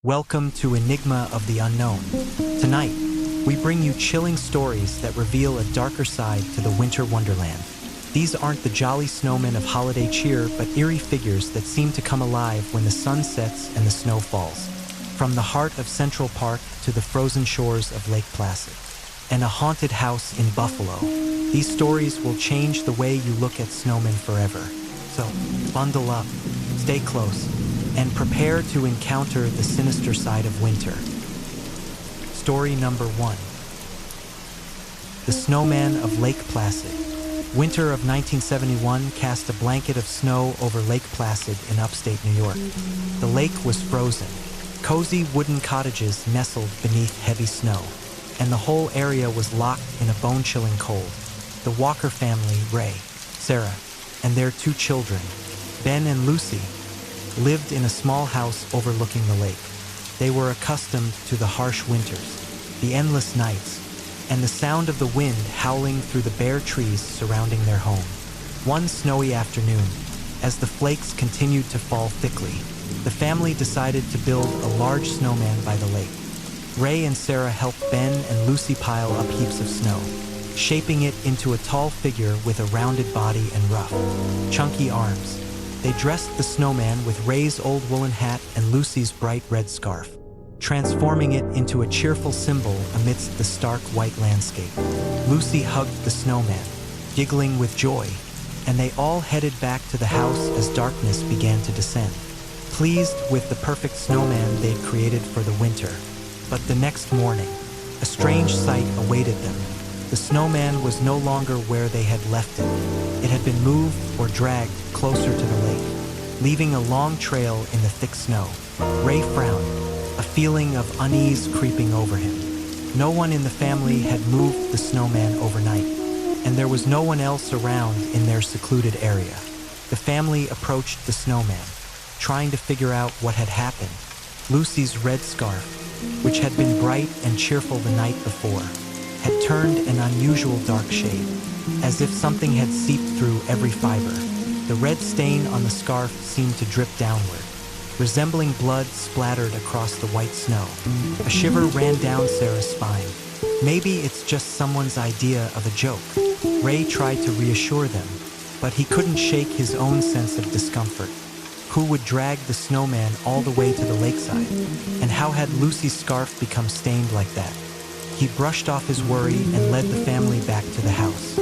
Welcome to Enigma of the Unknown. Tonight, we bring you chilling stories that reveal a darker side to the winter wonderland. These aren't the jolly snowmen of holiday cheer, but eerie figures that seem to come alive when the sun sets and the snow falls. From the heart of Central Park to the frozen shores of Lake Placid, and a haunted house in Buffalo, these stories will change the way you look at snowmen forever. So, bundle up, stay close, and prepare to encounter the sinister side of winter. Story number 1. The Snowman of Lake Placid. Winter of 1971 cast a blanket of snow over Lake Placid in upstate New York. The lake was frozen. Cozy wooden cottages nestled beneath heavy snow, and the whole area was locked in a bone-chilling cold. The Walker family, Ray, Sarah, and their 2 children, Ben and Lucy, lived in a small house overlooking the lake. They were accustomed to the harsh winters, the endless nights, and the sound of the wind howling through the bare trees surrounding their home. One snowy afternoon, as the flakes continued to fall thickly, the family decided to build a large snowman by the lake. Ray and Sarah helped Ben and Lucy pile up heaps of snow, shaping it into a tall figure with a rounded body and rough, chunky arms. They dressed the snowman with Ray's old woolen hat and Lucy's bright red scarf, transforming it into a cheerful symbol amidst the stark white landscape. Lucy hugged the snowman, giggling with joy, and they all headed back to the house as darkness began to descend, pleased with the perfect snowman they'd created for the winter. But the next morning, a strange sight awaited them. The snowman was no longer where they had left it. It had been moved or dragged closer to the lake, leaving a long trail in the thick snow. Ray frowned, a feeling of unease creeping over him. No one in the family had moved the snowman overnight, and there was no one else around in their secluded area. The family approached the snowman, trying to figure out what had happened. Lucy's red scarf, which had been bright and cheerful the night before, had turned an unusual dark shade, as if something had seeped through every fiber. The red stain on the scarf seemed to drip downward, resembling blood splattered across the white snow. A shiver ran down Sarah's spine. Maybe it's just someone's idea of a joke. Ray tried to reassure them, but he couldn't shake his own sense of discomfort. Who would drag the snowman all the way to the lakeside? And how had Lucy's scarf become stained like that? He brushed off his worry and led the family back to the house.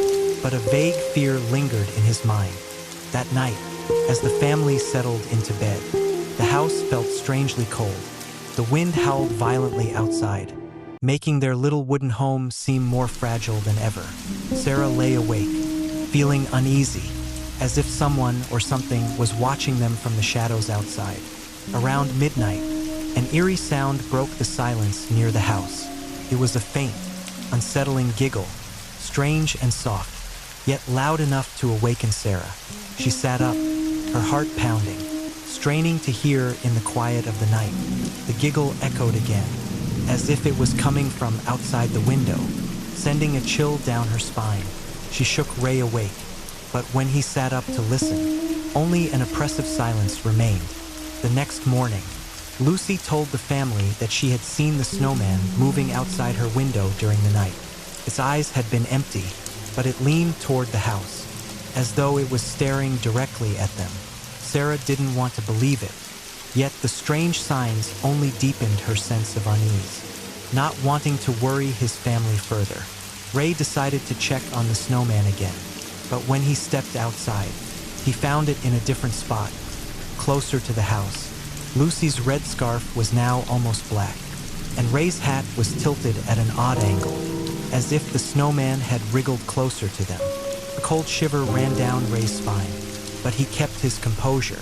But a vague fear lingered in his mind. That night, as the family settled into bed, the house felt strangely cold. The wind howled violently outside, making their little wooden home seem more fragile than ever. Sarah lay awake, feeling uneasy, as if someone or something was watching them from the shadows outside. Around midnight, an eerie sound broke the silence near the house. It was a faint, unsettling giggle, strange and soft, yet loud enough to awaken Sarah. She sat up, her heart pounding, straining to hear in the quiet of the night. The giggle echoed again, as if it was coming from outside the window, sending a chill down her spine. She shook Ray awake, but when he sat up to listen, only an oppressive silence remained. The next morning, Lucy told the family that she had seen the snowman moving outside her window during the night. Its eyes had been empty, but it leaned toward the house, as though it was staring directly at them. Sarah didn't want to believe it, yet the strange signs only deepened her sense of unease. Not wanting to worry his family further, Ray decided to check on the snowman again. But when he stepped outside, he found it in a different spot, closer to the house. Lucy's red scarf was now almost black, and Ray's hat was tilted at an odd angle, as if the snowman had wriggled closer to them. A cold shiver ran down Ray's spine, but he kept his composure,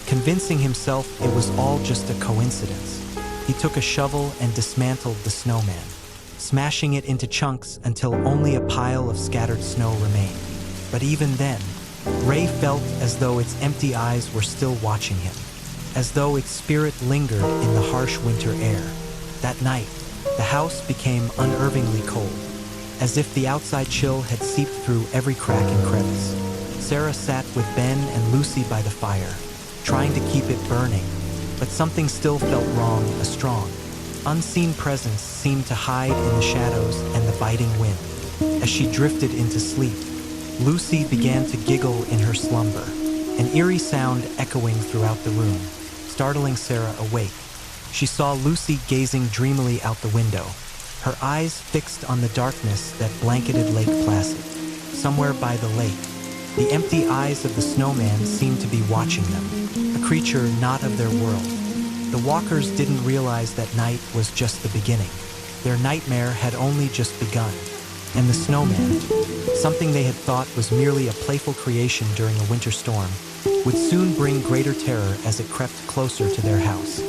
convincing himself it was all just a coincidence. He took a shovel and dismantled the snowman, smashing it into chunks until only a pile of scattered snow remained. But even then, Ray felt as though its empty eyes were still watching him, as though its spirit lingered in the harsh winter air. That night, the house became unnervingly cold, as if the outside chill had seeped through every crack and crevice. Sarah sat with Ben and Lucy by the fire, trying to keep it burning, but something still felt wrong. A strong, unseen presence seemed to hide in the shadows and the biting wind. As she drifted into sleep, Lucy began to giggle in her slumber, an eerie sound echoing throughout the room, startling Sarah awake. She saw Lucy gazing dreamily out the window, her eyes fixed on the darkness that blanketed Lake Placid. Somewhere by the lake, the empty eyes of the snowman seemed to be watching them, a creature not of their world. The walkers didn't realize that night was just the beginning. Their nightmare had only just begun, and the snowman, something they had thought was merely a playful creation during a winter storm, would soon bring greater terror as it crept closer to their house,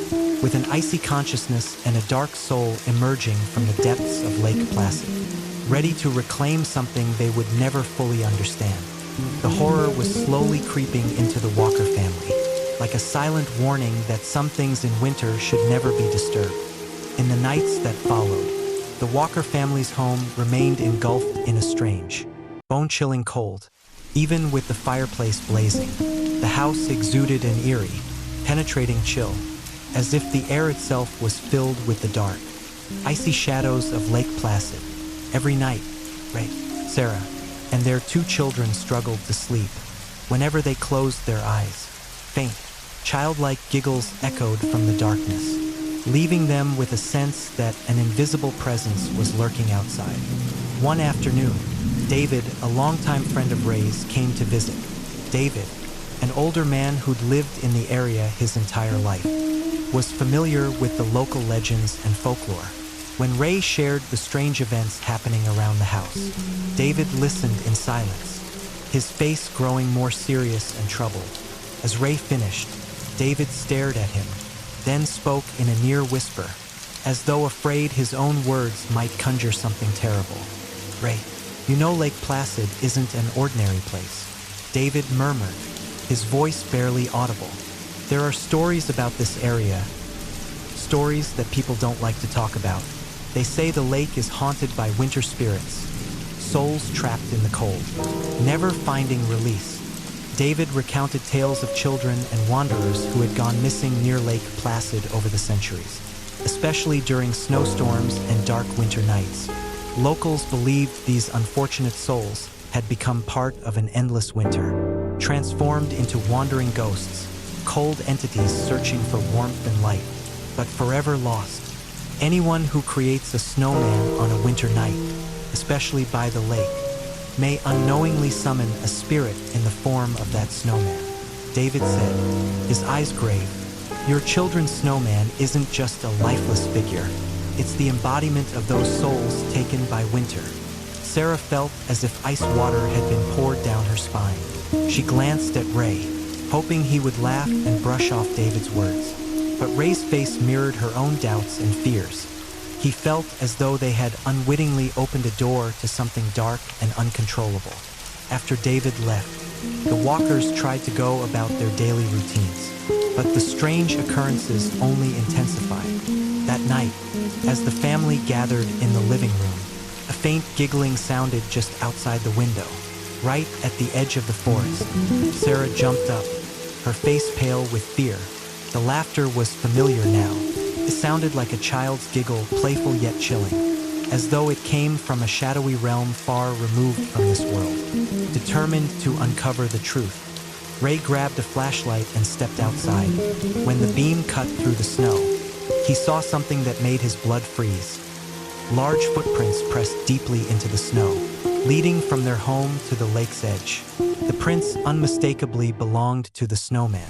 with an icy consciousness and a dark soul emerging from the depths of Lake Placid, ready to reclaim something they would never fully understand. The horror was slowly creeping into the Walker family, like a silent warning that some things in winter should never be disturbed. In the nights that followed, the Walker family's home remained engulfed in a strange, bone-chilling cold. Even with the fireplace blazing, the house exuded an eerie, penetrating chill, as if the air itself was filled with the dark, icy shadows of Lake Placid. Every night, Ray, Sarah, and their 2 children struggled to sleep. Whenever they closed their eyes, faint, childlike giggles echoed from the darkness, leaving them with a sense that an invisible presence was lurking outside. One afternoon, David, a longtime friend of Ray's, came to visit. David, an older man who'd lived in the area his entire life, was familiar with the local legends and folklore. When Ray shared the strange events happening around the house, David listened in silence, his face growing more serious and troubled. As Ray finished, David stared at him, then spoke in a near whisper, as though afraid his own words might conjure something terrible. "Ray, you know Lake Placid isn't an ordinary place," David murmured, his voice barely audible. "There are stories about this area, stories that people don't like to talk about. They say the lake is haunted by winter spirits, souls trapped in the cold, never finding release." David recounted tales of children and wanderers who had gone missing near Lake Placid over the centuries, especially during snowstorms and dark winter nights. Locals believed these unfortunate souls had become part of an endless winter, transformed into wandering ghosts, cold entities searching for warmth and light, but forever lost. Anyone who creates a snowman on a winter night, especially by the lake, may unknowingly summon a spirit in the form of that snowman, David said, his eyes grave. Your children's snowman isn't just a lifeless figure. It's the embodiment of those souls taken by winter. Sarah felt as if ice water had been poured down her spine. She glanced at Ray, hoping he would laugh and brush off David's words. But Ray's face mirrored her own doubts and fears. He felt as though they had unwittingly opened a door to something dark and uncontrollable. After David left, the walkers tried to go about their daily routines, but the strange occurrences only intensified. That night, as the family gathered in the living room, a faint giggling sounded just outside the window, right at the edge of the forest. Sarah jumped up, her face pale with fear. The laughter was familiar now. It sounded like a child's giggle, playful yet chilling, as though it came from a shadowy realm far removed from this world. Determined to uncover the truth, Ray grabbed a flashlight and stepped outside. When the beam cut through the snow, he saw something that made his blood freeze. Large footprints pressed deeply into the snow, leading from their home to the lake's edge. The prints unmistakably belonged to the snowman.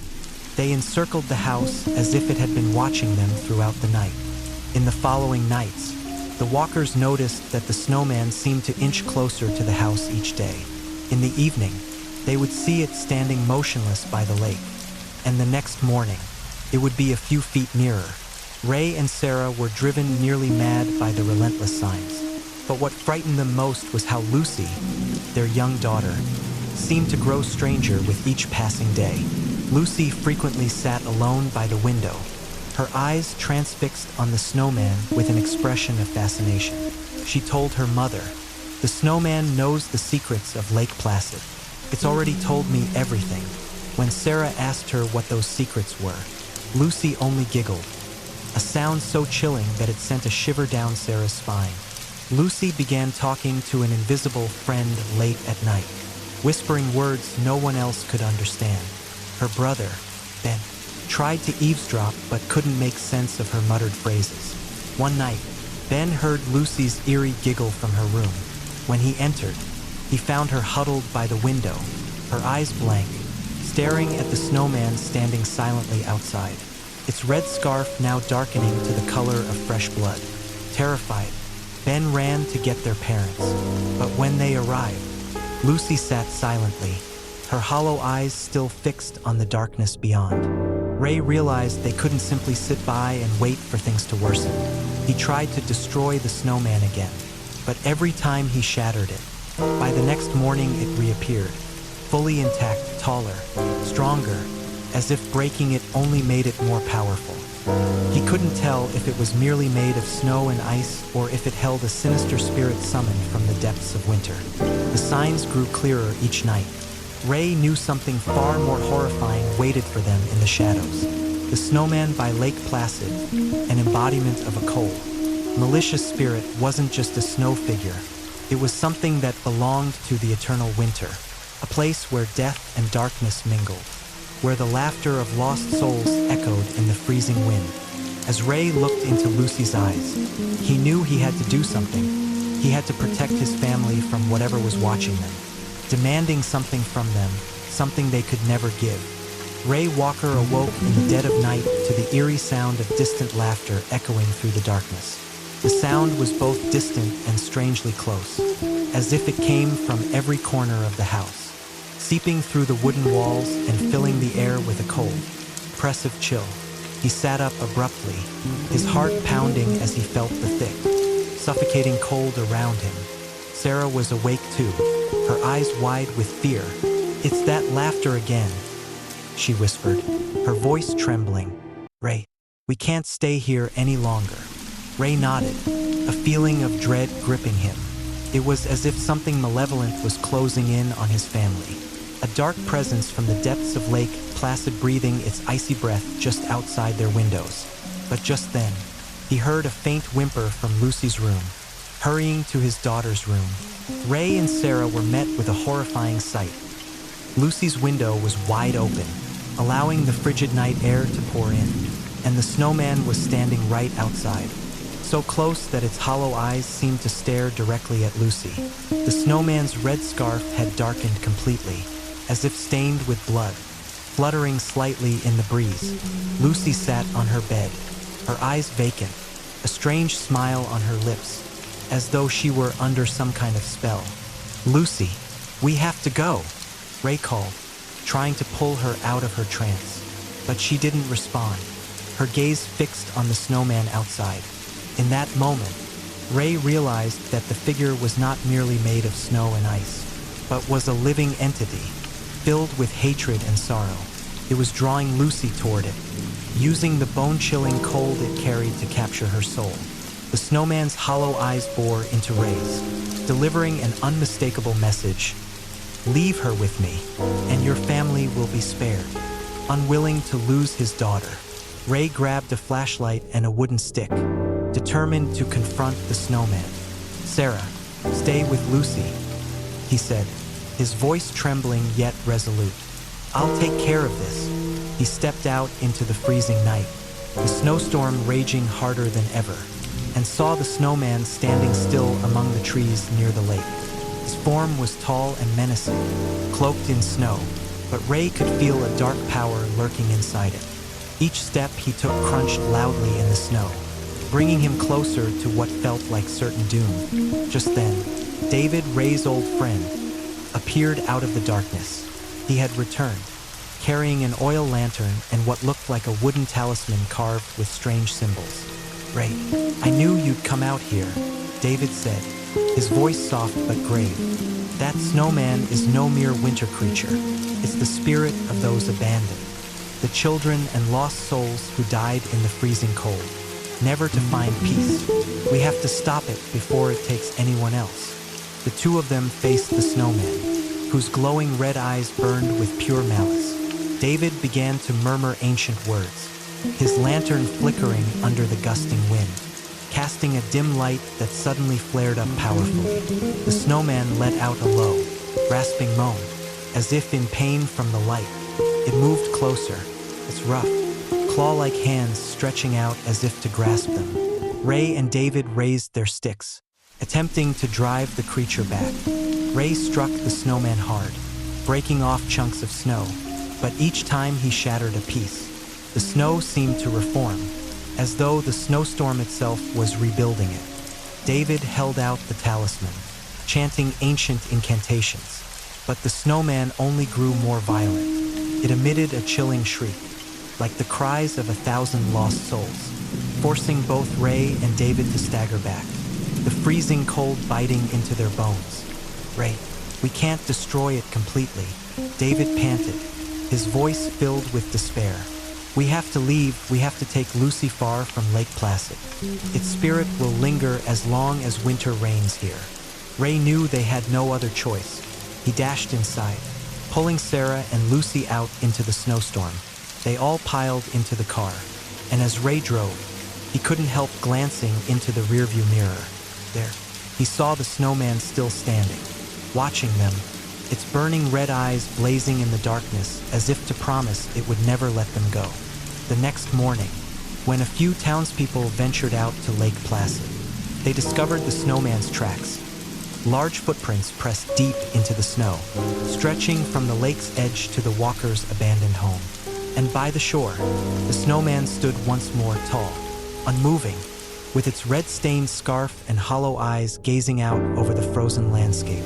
They encircled the house as if it had been watching them throughout the night. In the following nights, the walkers noticed that the snowman seemed to inch closer to the house each day. In the evening, they would see it standing motionless by the lake, and the next morning, it would be a few feet nearer. Ray and Sarah were driven nearly mad by the relentless signs. But what frightened them most was how Lucy, their young daughter, seemed to grow stranger with each passing day. Lucy frequently sat alone by the window, her eyes transfixed on the snowman with an expression of fascination. She told her mother, "The snowman knows the secrets of Lake Placid. It's already told me everything." When Sarah asked her what those secrets were, Lucy only giggled, a sound so chilling that it sent a shiver down Sarah's spine. Lucy began talking to an invisible friend late at night, whispering words no one else could understand. Her brother, Ben, tried to eavesdrop but couldn't make sense of her muttered phrases. One night, Ben heard Lucy's eerie giggle from her room. When he entered, he found her huddled by the window, her eyes blank, staring at the snowman standing silently outside, its red scarf now darkening to the color of fresh blood. Terrified, Ben ran to get their parents, but when they arrived, Lucy sat silently, her hollow eyes still fixed on the darkness beyond. Ray realized they couldn't simply sit by and wait for things to worsen. He tried to destroy the snowman again, but every time he shattered it. By the next morning it reappeared, fully intact, taller, stronger, as if breaking it only made it more powerful. He couldn't tell if it was merely made of snow and ice or if it held a sinister spirit summoned from the depths of winter. The signs grew clearer each night. Ray knew something far more horrifying waited for them in the shadows. The snowman by Lake Placid, an embodiment of a cold, malicious spirit, wasn't just a snow figure. It was something that belonged to the eternal winter, a place where death and darkness mingled, where the laughter of lost souls echoed in the freezing wind. As Ray looked into Lucy's eyes, he knew he had to do something. He had to protect his family from whatever was watching them, demanding something from them, something they could never give. Ray Walker awoke in the dead of night to the eerie sound of distant laughter echoing through the darkness. The sound was both distant and strangely close, as if it came from every corner of the house, seeping through the wooden walls and filling the air with a cold, oppressive chill. He sat up abruptly, his heart pounding as he felt the thick, suffocating cold around him. Sarah was awake too, her eyes wide with fear. "It's that laughter again," she whispered, her voice trembling. "Ray, we can't stay here any longer." Ray nodded, a feeling of dread gripping him. It was as if something malevolent was closing in on his family, a dark presence from the depths of Lake Placid breathing its icy breath just outside their windows. But just then, he heard a faint whimper from Lucy's room. Hurrying to his daughter's room, Ray and Sarah were met with a horrifying sight. Lucy's window was wide open, allowing the frigid night air to pour in, and the snowman was standing right outside, so close that its hollow eyes seemed to stare directly at Lucy. The snowman's red scarf had darkened completely, as if stained with blood, fluttering slightly in the breeze. Lucy sat on her bed, her eyes vacant, a strange smile on her lips, as though she were under some kind of spell. "Lucy, we have to go," Ray called, trying to pull her out of her trance. But she didn't respond, her gaze fixed on the snowman outside. In that moment, Ray realized that the figure was not merely made of snow and ice, but was a living entity, filled with hatred and sorrow. It was drawing Lucy toward it, using the bone-chilling cold it carried to capture her soul. The snowman's hollow eyes bore into Ray's, delivering an unmistakable message. "Leave her with me, and your family will be spared." Unwilling to lose his daughter, Ray grabbed a flashlight and a wooden stick, determined to confront the snowman. "Sarah, stay with Lucy," he said, his voice trembling yet resolute. "I'll take care of this." He stepped out into the freezing night, the snowstorm raging harder than ever, and saw the snowman standing still among the trees near the lake. His form was tall and menacing, cloaked in snow, but Ray could feel a dark power lurking inside it. Each step he took crunched loudly in the snow, bringing him closer to what felt like certain doom. Just then, David, Ray's old friend, appeared out of the darkness. He had returned, carrying an oil lantern and what looked like a wooden talisman carved with strange symbols. "Ray, I knew you'd come out here," David said, his voice soft but grave. "That snowman is no mere winter creature. It's the spirit of those abandoned, the children and lost souls who died in the freezing cold, never to find peace. We have to stop it before it takes anyone else." The two of them faced the snowman, whose glowing red eyes burned with pure malice. David began to murmur ancient words, his lantern flickering under the gusting wind, casting a dim light that suddenly flared up powerfully. The snowman let out a low, rasping moan, as if in pain from the light. It moved closer, its rough, claw-like hands stretching out as if to grasp them. Ray and David raised their sticks, attempting to drive the creature back. Ray struck the snowman hard, breaking off chunks of snow, but each time he shattered a piece. The snow seemed to reform, as though the snowstorm itself was rebuilding it. David held out the talisman, chanting ancient incantations, but the snowman only grew more violent. It emitted a chilling shriek, like the cries of 1,000 lost souls, forcing both Ray and David to stagger back, the freezing cold biting into their bones. "Ray, we can't destroy it completely," David panted, his voice filled with despair. "We have to leave. We have to take Lucy far from Lake Placid. Its spirit will linger as long as winter reigns here." Ray knew they had no other choice. He dashed inside, pulling Sarah and Lucy out into the snowstorm. They all piled into the car, and as Ray drove, he couldn't help glancing into the rearview mirror. There, he saw the snowman still standing, watching them, its burning red eyes blazing in the darkness as if to promise it would never let them go. The next morning, when a few townspeople ventured out to Lake Placid, they discovered the snowman's tracks. Large footprints pressed deep into the snow, stretching from the lake's edge to the walker's abandoned home. And by the shore, the snowman stood once more tall, unmoving, with its red-stained scarf and hollow eyes gazing out over the frozen landscape.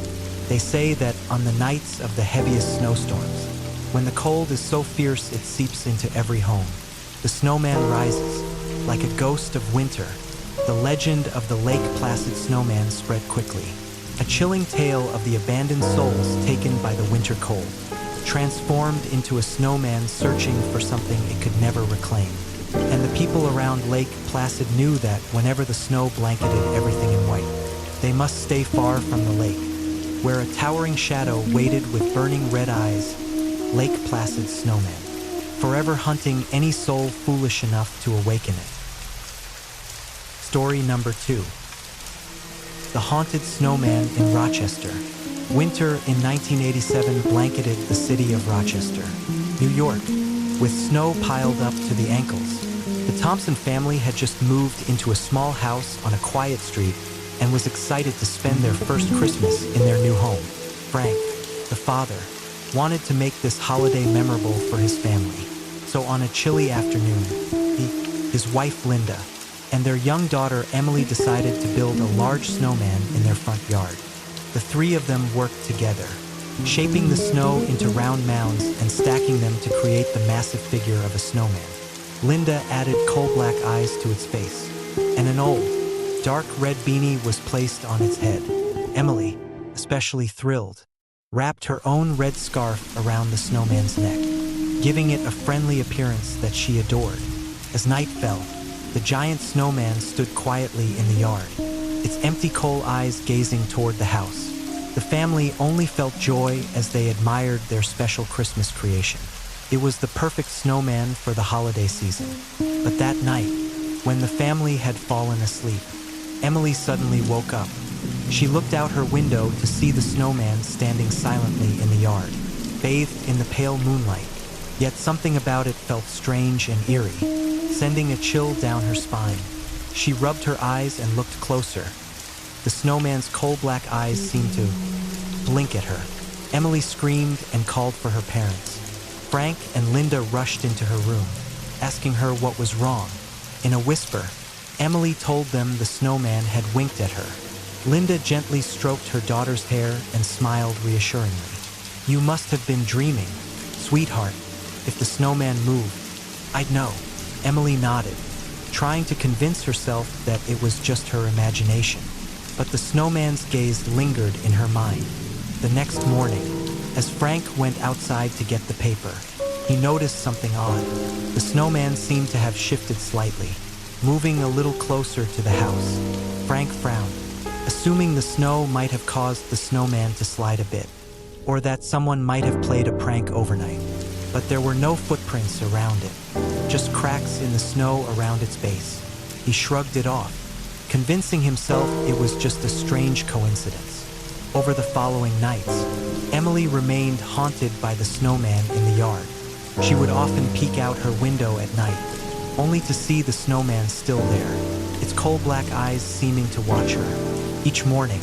They say that on the nights of the heaviest snowstorms, when the cold is so fierce it seeps into every home, the snowman rises, like a ghost of winter. The legend of the Lake Placid snowman spread quickly, a chilling tale of the abandoned souls taken by the winter cold, transformed into a snowman searching for something it could never reclaim. And the people around Lake Placid knew that whenever the snow blanketed everything in white, they must stay far from the lake, where a towering shadow waited with burning red eyes. Lake Placid snowman, forever hunting any soul foolish enough to awaken it. Story number 2. The Haunted Snowman in Rochester. Winter in 1987 blanketed the city of Rochester, New York, with snow piled up to the ankles. The Thompson family had just moved into a small house on a quiet street and was excited to spend their first Christmas in their new home. Frank, the father, wanted to make this holiday memorable for his family. So on a chilly afternoon, his wife Linda, and their young daughter Emily decided to build a large snowman in their front yard. The three of them worked together, shaping the snow into round mounds and stacking them to create the massive figure of a snowman. Linda added coal-black eyes to its face, and an old, dark red beanie was placed on its head. Emily, especially thrilled, wrapped her own red scarf around the snowman's neck, giving it a friendly appearance that she adored. As night fell, the giant snowman stood quietly in the yard, its empty coal eyes gazing toward the house. The family only felt joy as they admired their special Christmas creation. It was the perfect snowman for the holiday season. But that night, when the family had fallen asleep, Emily suddenly woke up. She looked out her window to see the snowman standing silently in the yard, bathed in the pale moonlight. Yet something about it felt strange and eerie, sending a chill down her spine. She rubbed her eyes and looked closer. The snowman's coal-black eyes seemed to blink at her. Emily screamed and called for her parents. Frank and Linda rushed into her room, asking her what was wrong. In a whisper, Emily told them the snowman had winked at her. Linda gently stroked her daughter's hair and smiled reassuringly. "You must have been dreaming, sweetheart. If the snowman moved, I'd know." Emily nodded, trying to convince herself that it was just her imagination. But the snowman's gaze lingered in her mind. The next morning, as Frank went outside to get the paper, he noticed something odd. The snowman seemed to have shifted slightly, moving a little closer to the house. Frank frowned, assuming the snow might have caused the snowman to slide a bit, or that someone might have played a prank overnight. But there were no footprints around it. just cracks in the snow around its base. He shrugged it off, convincing himself it was just a strange coincidence. Over the following nights, Emily remained haunted by the snowman in the yard. She would often peek out her window at night, only to see the snowman still there, its coal-black eyes seeming to watch her. Each morning,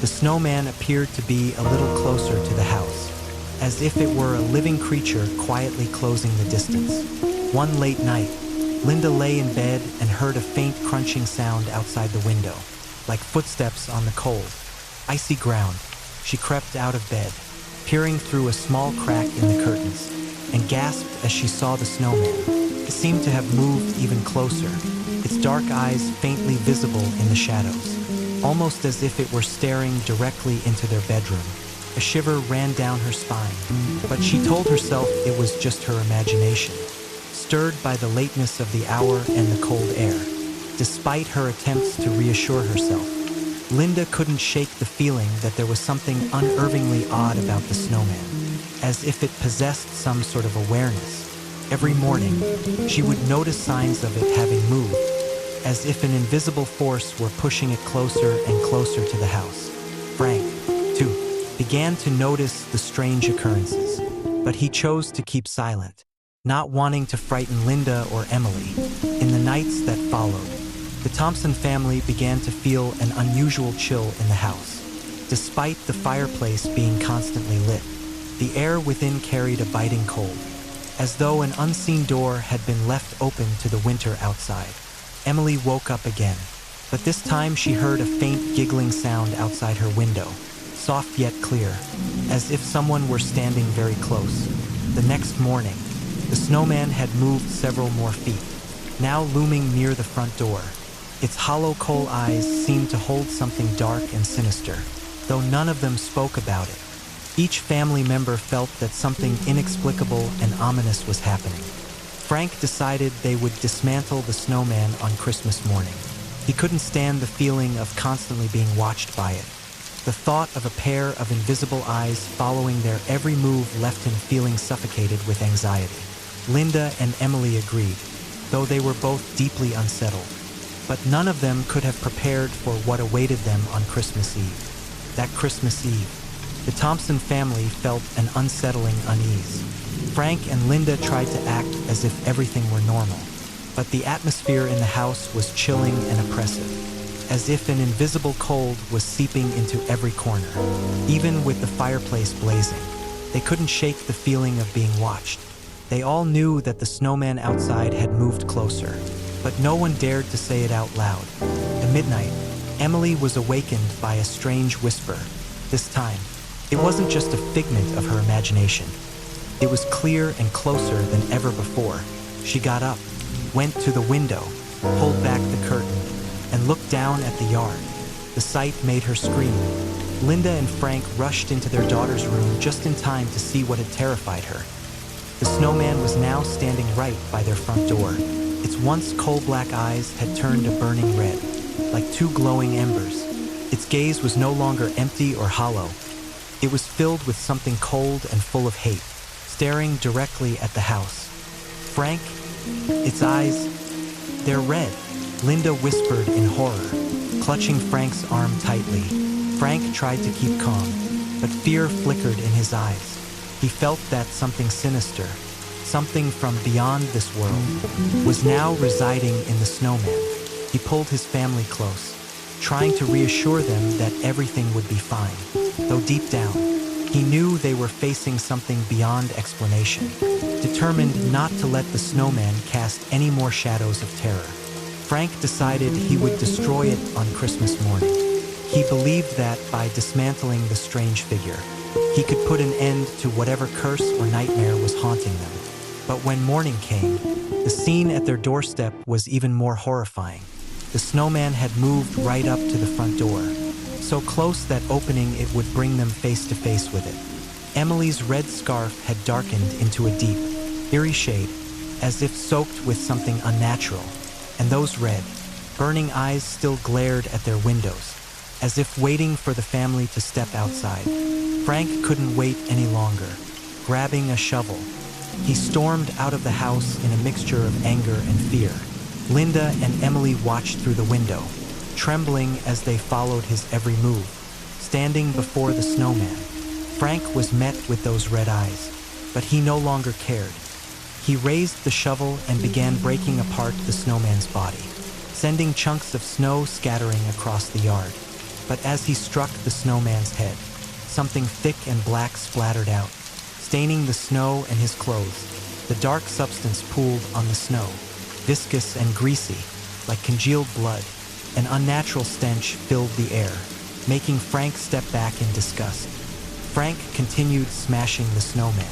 the snowman appeared to be a little closer to the house, as if it were a living creature quietly closing the distance. One late night, Linda lay in bed and heard a faint crunching sound outside the window, like footsteps on the cold, icy ground. She crept out of bed, peering through a small crack in the curtains, and gasped as she saw the snowman. It seemed to have moved even closer, its dark eyes faintly visible in the shadows, almost as if it were staring directly into their bedroom. A shiver ran down her spine, but she told herself it was just her imagination, stirred by the lateness of the hour and the cold air. Despite her attempts to reassure herself, Linda couldn't shake the feeling that there was something unnervingly odd about the snowman, as if it possessed some sort of awareness. Every morning, she would notice signs of it having moved, as if an invisible force were pushing it closer and closer to the house. Frank, too, began to notice the strange occurrences, but he chose to keep silent, not wanting to frighten Linda or Emily. In the nights that followed, the Thompson family began to feel an unusual chill in the house. Despite the fireplace being constantly lit, the air within carried a biting cold, as though an unseen door had been left open to the winter outside. Emily woke up again, but this time she heard a faint giggling sound outside her window, soft yet clear, as if someone were standing very close. The next morning, the snowman had moved several more feet, now looming near the front door. Its hollow coal eyes seemed to hold something dark and sinister, though none of them spoke about it. Each family member felt that something inexplicable and ominous was happening. Frank decided they would dismantle the snowman on Christmas morning. He couldn't stand the feeling of constantly being watched by it. The thought of a pair of invisible eyes following their every move left him feeling suffocated with anxiety. Linda and Emily agreed, though they were both deeply unsettled. But none of them could have prepared for what awaited them on Christmas Eve. That Christmas Eve, the Thompson family felt an unsettling unease. Frank and Linda tried to act as if everything were normal, but the atmosphere in the house was chilling and oppressive, as if an invisible cold was seeping into every corner. Even with the fireplace blazing, they couldn't shake the feeling of being watched. They all knew that the snowman outside had moved closer, but no one dared to say it out loud. At midnight, Emily was awakened by a strange whisper. This time, it wasn't just a figment of her imagination. It was clear and closer than ever before. She got up, went to the window, pulled back the curtain, and looked down at the yard. The sight made her scream. Linda and Frank rushed into their daughter's room just in time to see what had terrified her. The snowman was now standing right by their front door. Its once coal-black eyes had turned a burning red, like two glowing embers. Its gaze was no longer empty or hollow. It was filled with something cold and full of hate, staring directly at the house. Frank, its eyes, they're red, Linda whispered in horror, clutching Frank's arm tightly. Frank tried to keep calm, but fear flickered in his eyes. He felt that something sinister, something from beyond this world, was now residing in the snowman. He pulled his family close, trying to reassure them that everything would be fine, though deep down, he knew they were facing something beyond explanation, determined not to let the snowman cast any more shadows of terror. Frank decided he would destroy it on Christmas morning. He believed that by dismantling the strange figure, he could put an end to whatever curse or nightmare was haunting them. But when morning came, the scene at their doorstep was even more horrifying. The snowman had moved right up to the front door, so close that opening it would bring them face to face with it. Emily's red scarf had darkened into a deep, eerie shade, as if soaked with something unnatural, and those red, burning eyes still glared at their windows, as if waiting for the family to step outside. Frank couldn't wait any longer. Grabbing a shovel, He stormed out of the house in a mixture of anger and fear. Linda and Emily watched through the window, trembling as they followed his every move. Standing before the snowman, Frank was met with those red eyes, but he no longer cared. He raised the shovel and began breaking apart the snowman's body, sending chunks of snow scattering across the yard. But as he struck the snowman's head, something thick and black splattered out, staining the snow and his clothes. The dark substance pooled on the snow, viscous and greasy, like congealed blood. An unnatural stench filled the air, making Frank step back in disgust. Frank continued smashing the snowman,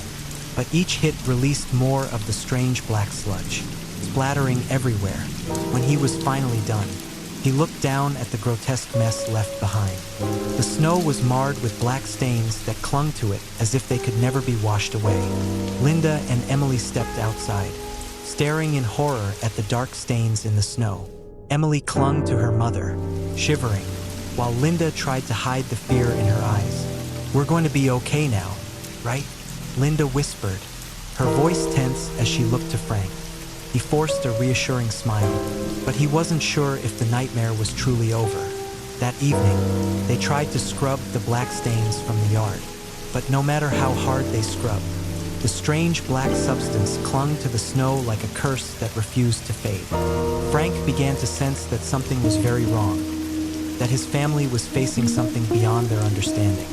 but each hit released more of the strange black sludge, splattering everywhere. When he was finally done, he looked down at the grotesque mess left behind. The snow was marred with black stains that clung to it as if they could never be washed away. Linda and Emily stepped outside, staring in horror at the dark stains in the snow. Emily clung to her mother, shivering, while Linda tried to hide the fear in her eyes. "We're going to be okay now, right?" Linda whispered, her voice tense as she looked to Frank. He forced a reassuring smile, but he wasn't sure if the nightmare was truly over. That evening, they tried to scrub the black stains from the yard, but no matter how hard they scrubbed, the strange black substance clung to the snow like a curse that refused to fade. Frank began to sense that something was very wrong, that his family was facing something beyond their understanding,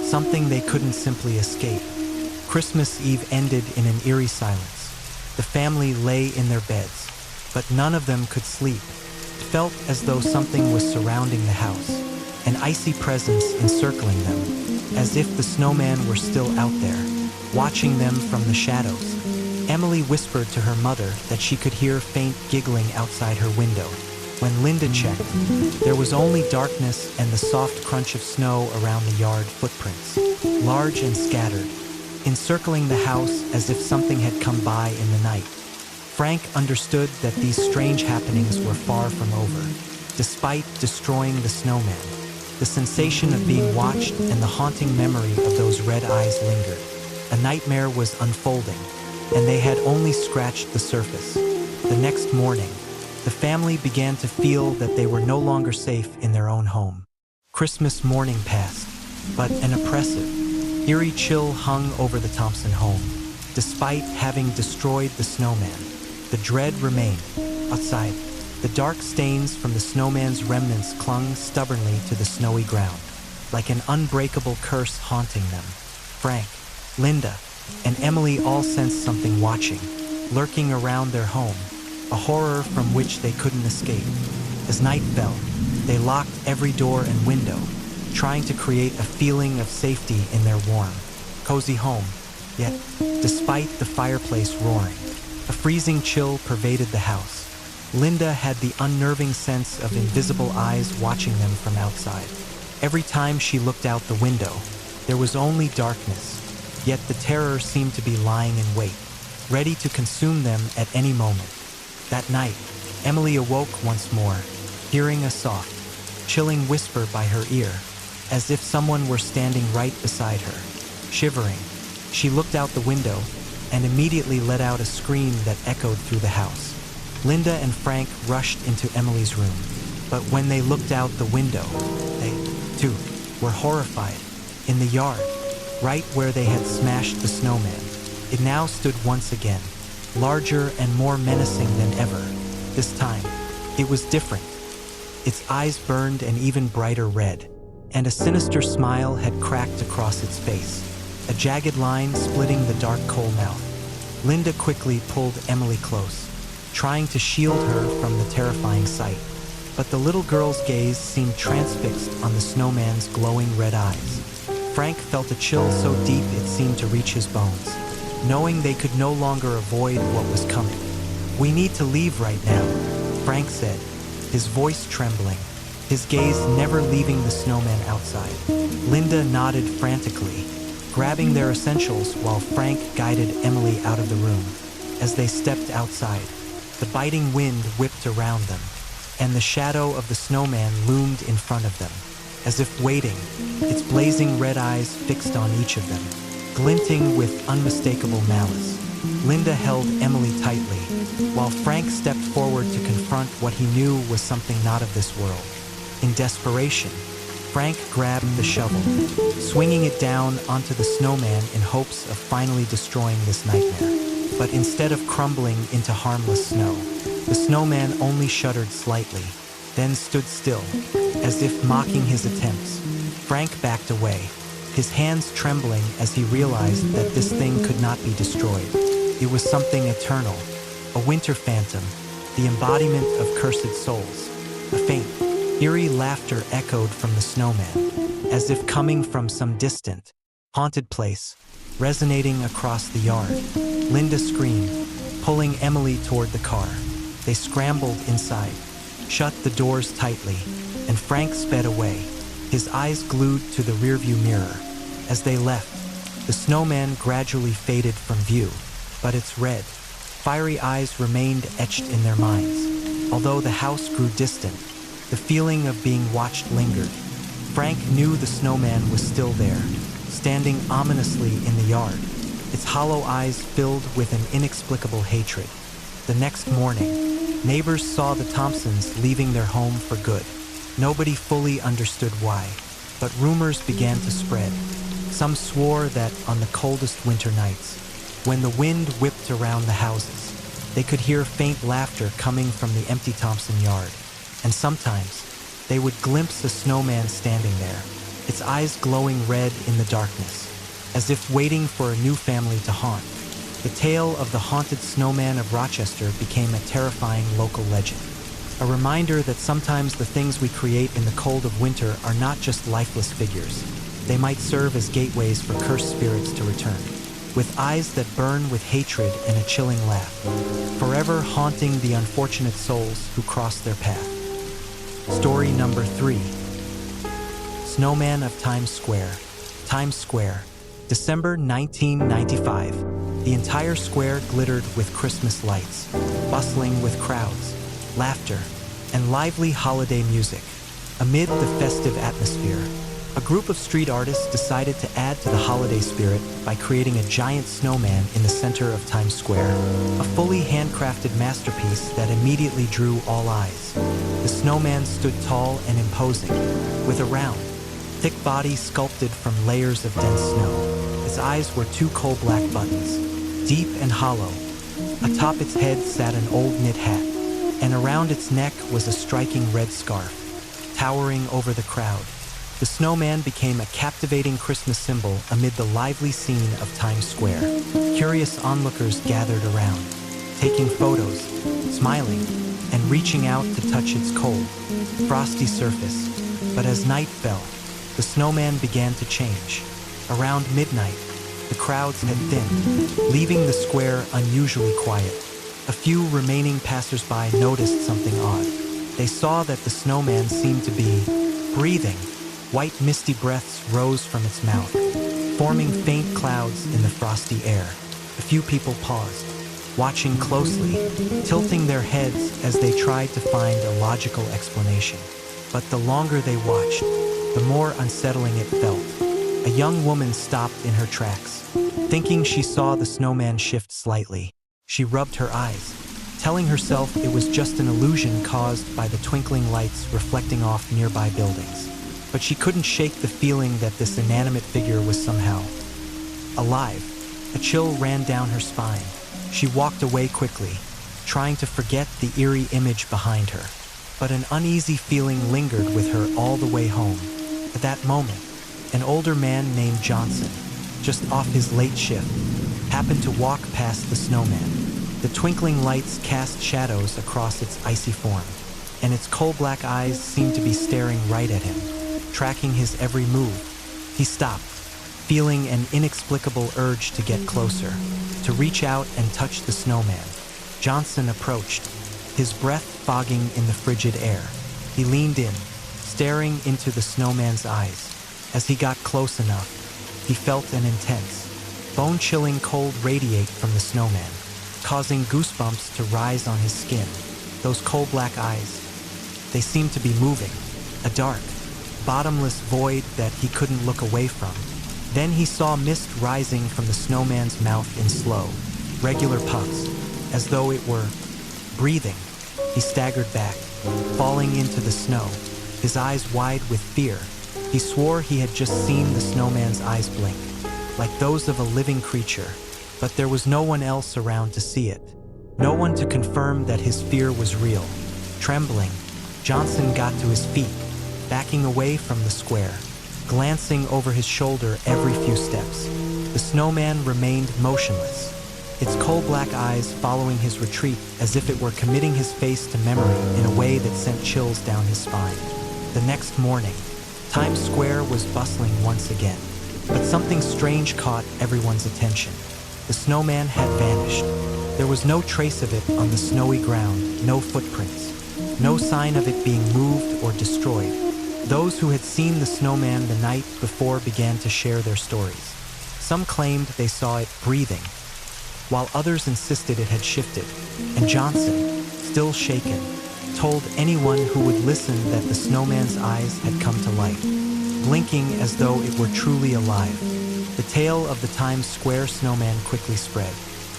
something they couldn't simply escape. Christmas Eve ended in an eerie silence. The family lay in their beds, but none of them could sleep. It felt as though something was surrounding the house, an icy presence encircling them, as if the snowman were still out there, watching them from the shadows. Emily whispered to her mother that she could hear faint giggling outside her window. When Linda checked, there was only darkness and the soft crunch of snow around the yard footprints, large and scattered, encircling the house as if something had come by in the night. Frank understood that these strange happenings were far from over. Despite destroying the snowman, the sensation of being watched and the haunting memory of those red eyes lingered. A nightmare was unfolding, and they had only scratched the surface. The next morning, the family began to feel that they were no longer safe in their own home. Christmas morning passed, but an oppressive, eerie chill hung over the Thompson home. Despite having destroyed the snowman, the dread remained. Outside, the dark stains from the snowman's remnants clung stubbornly to the snowy ground, like an unbreakable curse haunting them. Frank, Linda, and Emily all sensed something watching, lurking around their home, a horror from which they couldn't escape. As night fell, they locked every door and window, trying to create a feeling of safety in their warm, cozy home. Yet, despite the fireplace roaring, a freezing chill pervaded the house. Linda had the unnerving sense of invisible eyes watching them from outside. Every time she looked out the window, there was only darkness, yet the terror seemed to be lying in wait, ready to consume them at any moment. That night, Emily awoke once more, hearing a soft, chilling whisper by her ear, as if someone were standing right beside her. Shivering, she looked out the window and immediately let out a scream that echoed through the house. Linda and Frank rushed into Emily's room, but when they looked out the window, they, too, were horrified. In the yard, right where they had smashed the snowman, it now stood once again, larger and more menacing than ever. This time, it was different. Its eyes burned an even brighter red, and a sinister smile had cracked across its face, a jagged line splitting the dark coal mouth. Linda quickly pulled Emily close, trying to shield her from the terrifying sight, but the little girl's gaze seemed transfixed on the snowman's glowing red eyes. Frank felt a chill so deep it seemed to reach his bones, knowing they could no longer avoid what was coming. "We need to leave right now," Frank said, his voice trembling, his gaze never leaving the snowman outside. Linda nodded frantically, grabbing their essentials while Frank guided Emily out of the room. As they stepped outside, the biting wind whipped around them, and the shadow of the snowman loomed in front of them, as if waiting, its blazing red eyes fixed on each of them, glinting with unmistakable malice. Linda held Emily tightly, while Frank stepped forward to confront what he knew was something not of this world. In desperation, Frank grabbed the shovel, swinging it down onto the snowman in hopes of finally destroying this nightmare. But instead of crumbling into harmless snow, the snowman only shuddered slightly, then stood still, as if mocking his attempts. Frank backed away, his hands trembling as he realized that this thing could not be destroyed. It was something eternal, a winter phantom, the embodiment of cursed souls. A faint, eerie laughter echoed from the snowman, as if coming from some distant, haunted place, resonating across the yard. Linda screamed, pulling Emily toward the car. They scrambled inside, shut the doors tightly, and Frank sped away, his eyes glued to the rearview mirror. As they left, the snowman gradually faded from view, but its red, fiery eyes remained etched in their minds. Although the house grew distant, the feeling of being watched lingered. Frank knew the snowman was still there, standing ominously in the yard, its hollow eyes filled with an inexplicable hatred. The next morning, neighbors saw the Thompsons leaving their home for good. Nobody fully understood why, but rumors began to spread. Some swore that on the coldest winter nights, when the wind whipped around the houses, they could hear faint laughter coming from the empty Thompson yard. And sometimes, they would glimpse a snowman standing there, its eyes glowing red in the darkness, as if waiting for a new family to haunt. The tale of the haunted snowman of Rochester became a terrifying local legend. A reminder that sometimes the things we create in the cold of winter are not just lifeless figures. They might serve as gateways for cursed spirits to return, with eyes that burn with hatred and a chilling laugh, forever haunting the unfortunate souls who cross their path. Story number 3. Snowman of Times Square. Times Square, December 1995. The entire square glittered with Christmas lights, bustling with crowds, laughter, and lively holiday music. Amid the festive atmosphere, a group of street artists decided to add to the holiday spirit by creating a giant snowman in the center of Times Square, a fully handcrafted masterpiece that immediately drew all eyes. The snowman stood tall and imposing, with a round, thick body sculpted from layers of dense snow. Its eyes were two coal-black buttons, deep and hollow. Atop its head sat an old knit hat, and around its neck was a striking red scarf. Towering over the crowd, the snowman became a captivating Christmas symbol amid the lively scene of Times Square. Curious onlookers gathered around, taking photos, smiling, and reaching out to touch its cold, frosty surface. But as night fell, the snowman began to change. Around midnight, the crowds had thinned, leaving the square unusually quiet. A few remaining passersby noticed something odd. They saw that the snowman seemed to be breathing. White misty breaths rose from its mouth, forming faint clouds in the frosty air. A few people paused, watching closely, tilting their heads as they tried to find a logical explanation. But the longer they watched, the more unsettling it felt. A young woman stopped in her tracks, thinking she saw the snowman shift slightly. She rubbed her eyes, telling herself it was just an illusion caused by the twinkling lights reflecting off nearby buildings. But she couldn't shake the feeling that this inanimate figure was somehow alive. A chill ran down her spine. She walked away quickly, trying to forget the eerie image behind her. But an uneasy feeling lingered with her all the way home. At that moment, an older man named Johnson, just off his late shift, happened to walk past the snowman. The twinkling lights cast shadows across its icy form, and its coal-black eyes seemed to be staring right at him, tracking his every move. He stopped, feeling an inexplicable urge to get closer, to reach out and touch the snowman. Johnson approached, his breath fogging in the frigid air. He leaned in, staring into the snowman's eyes. As he got close enough, he felt an intense, bone-chilling cold radiate from the snowman, causing goosebumps to rise on his skin. Those coal-black eyes, they seemed to be moving, a dark, bottomless void that he couldn't look away from. Then he saw mist rising from the snowman's mouth in slow, regular puffs, as though it were breathing. He staggered back, falling into the snow, his eyes wide with fear. He swore he had just seen the snowman's eyes blink, like those of a living creature, but there was no one else around to see it. No one to confirm that his fear was real. Trembling, Johnson got to his feet, backing away from the square, glancing over his shoulder every few steps. The snowman remained motionless, its coal-black eyes following his retreat as if it were committing his face to memory in a way that sent chills down his spine. The next morning, Times Square was bustling once again, but something strange caught everyone's attention. The snowman had vanished. There was no trace of it on the snowy ground, no footprints, no sign of it being moved or destroyed. Those who had seen the snowman the night before began to share their stories. Some claimed they saw it breathing, while others insisted it had shifted, and Johnson, still shaken, told anyone who would listen that the snowman's eyes had come to life, blinking as though it were truly alive. The tale of the Times Square snowman quickly spread.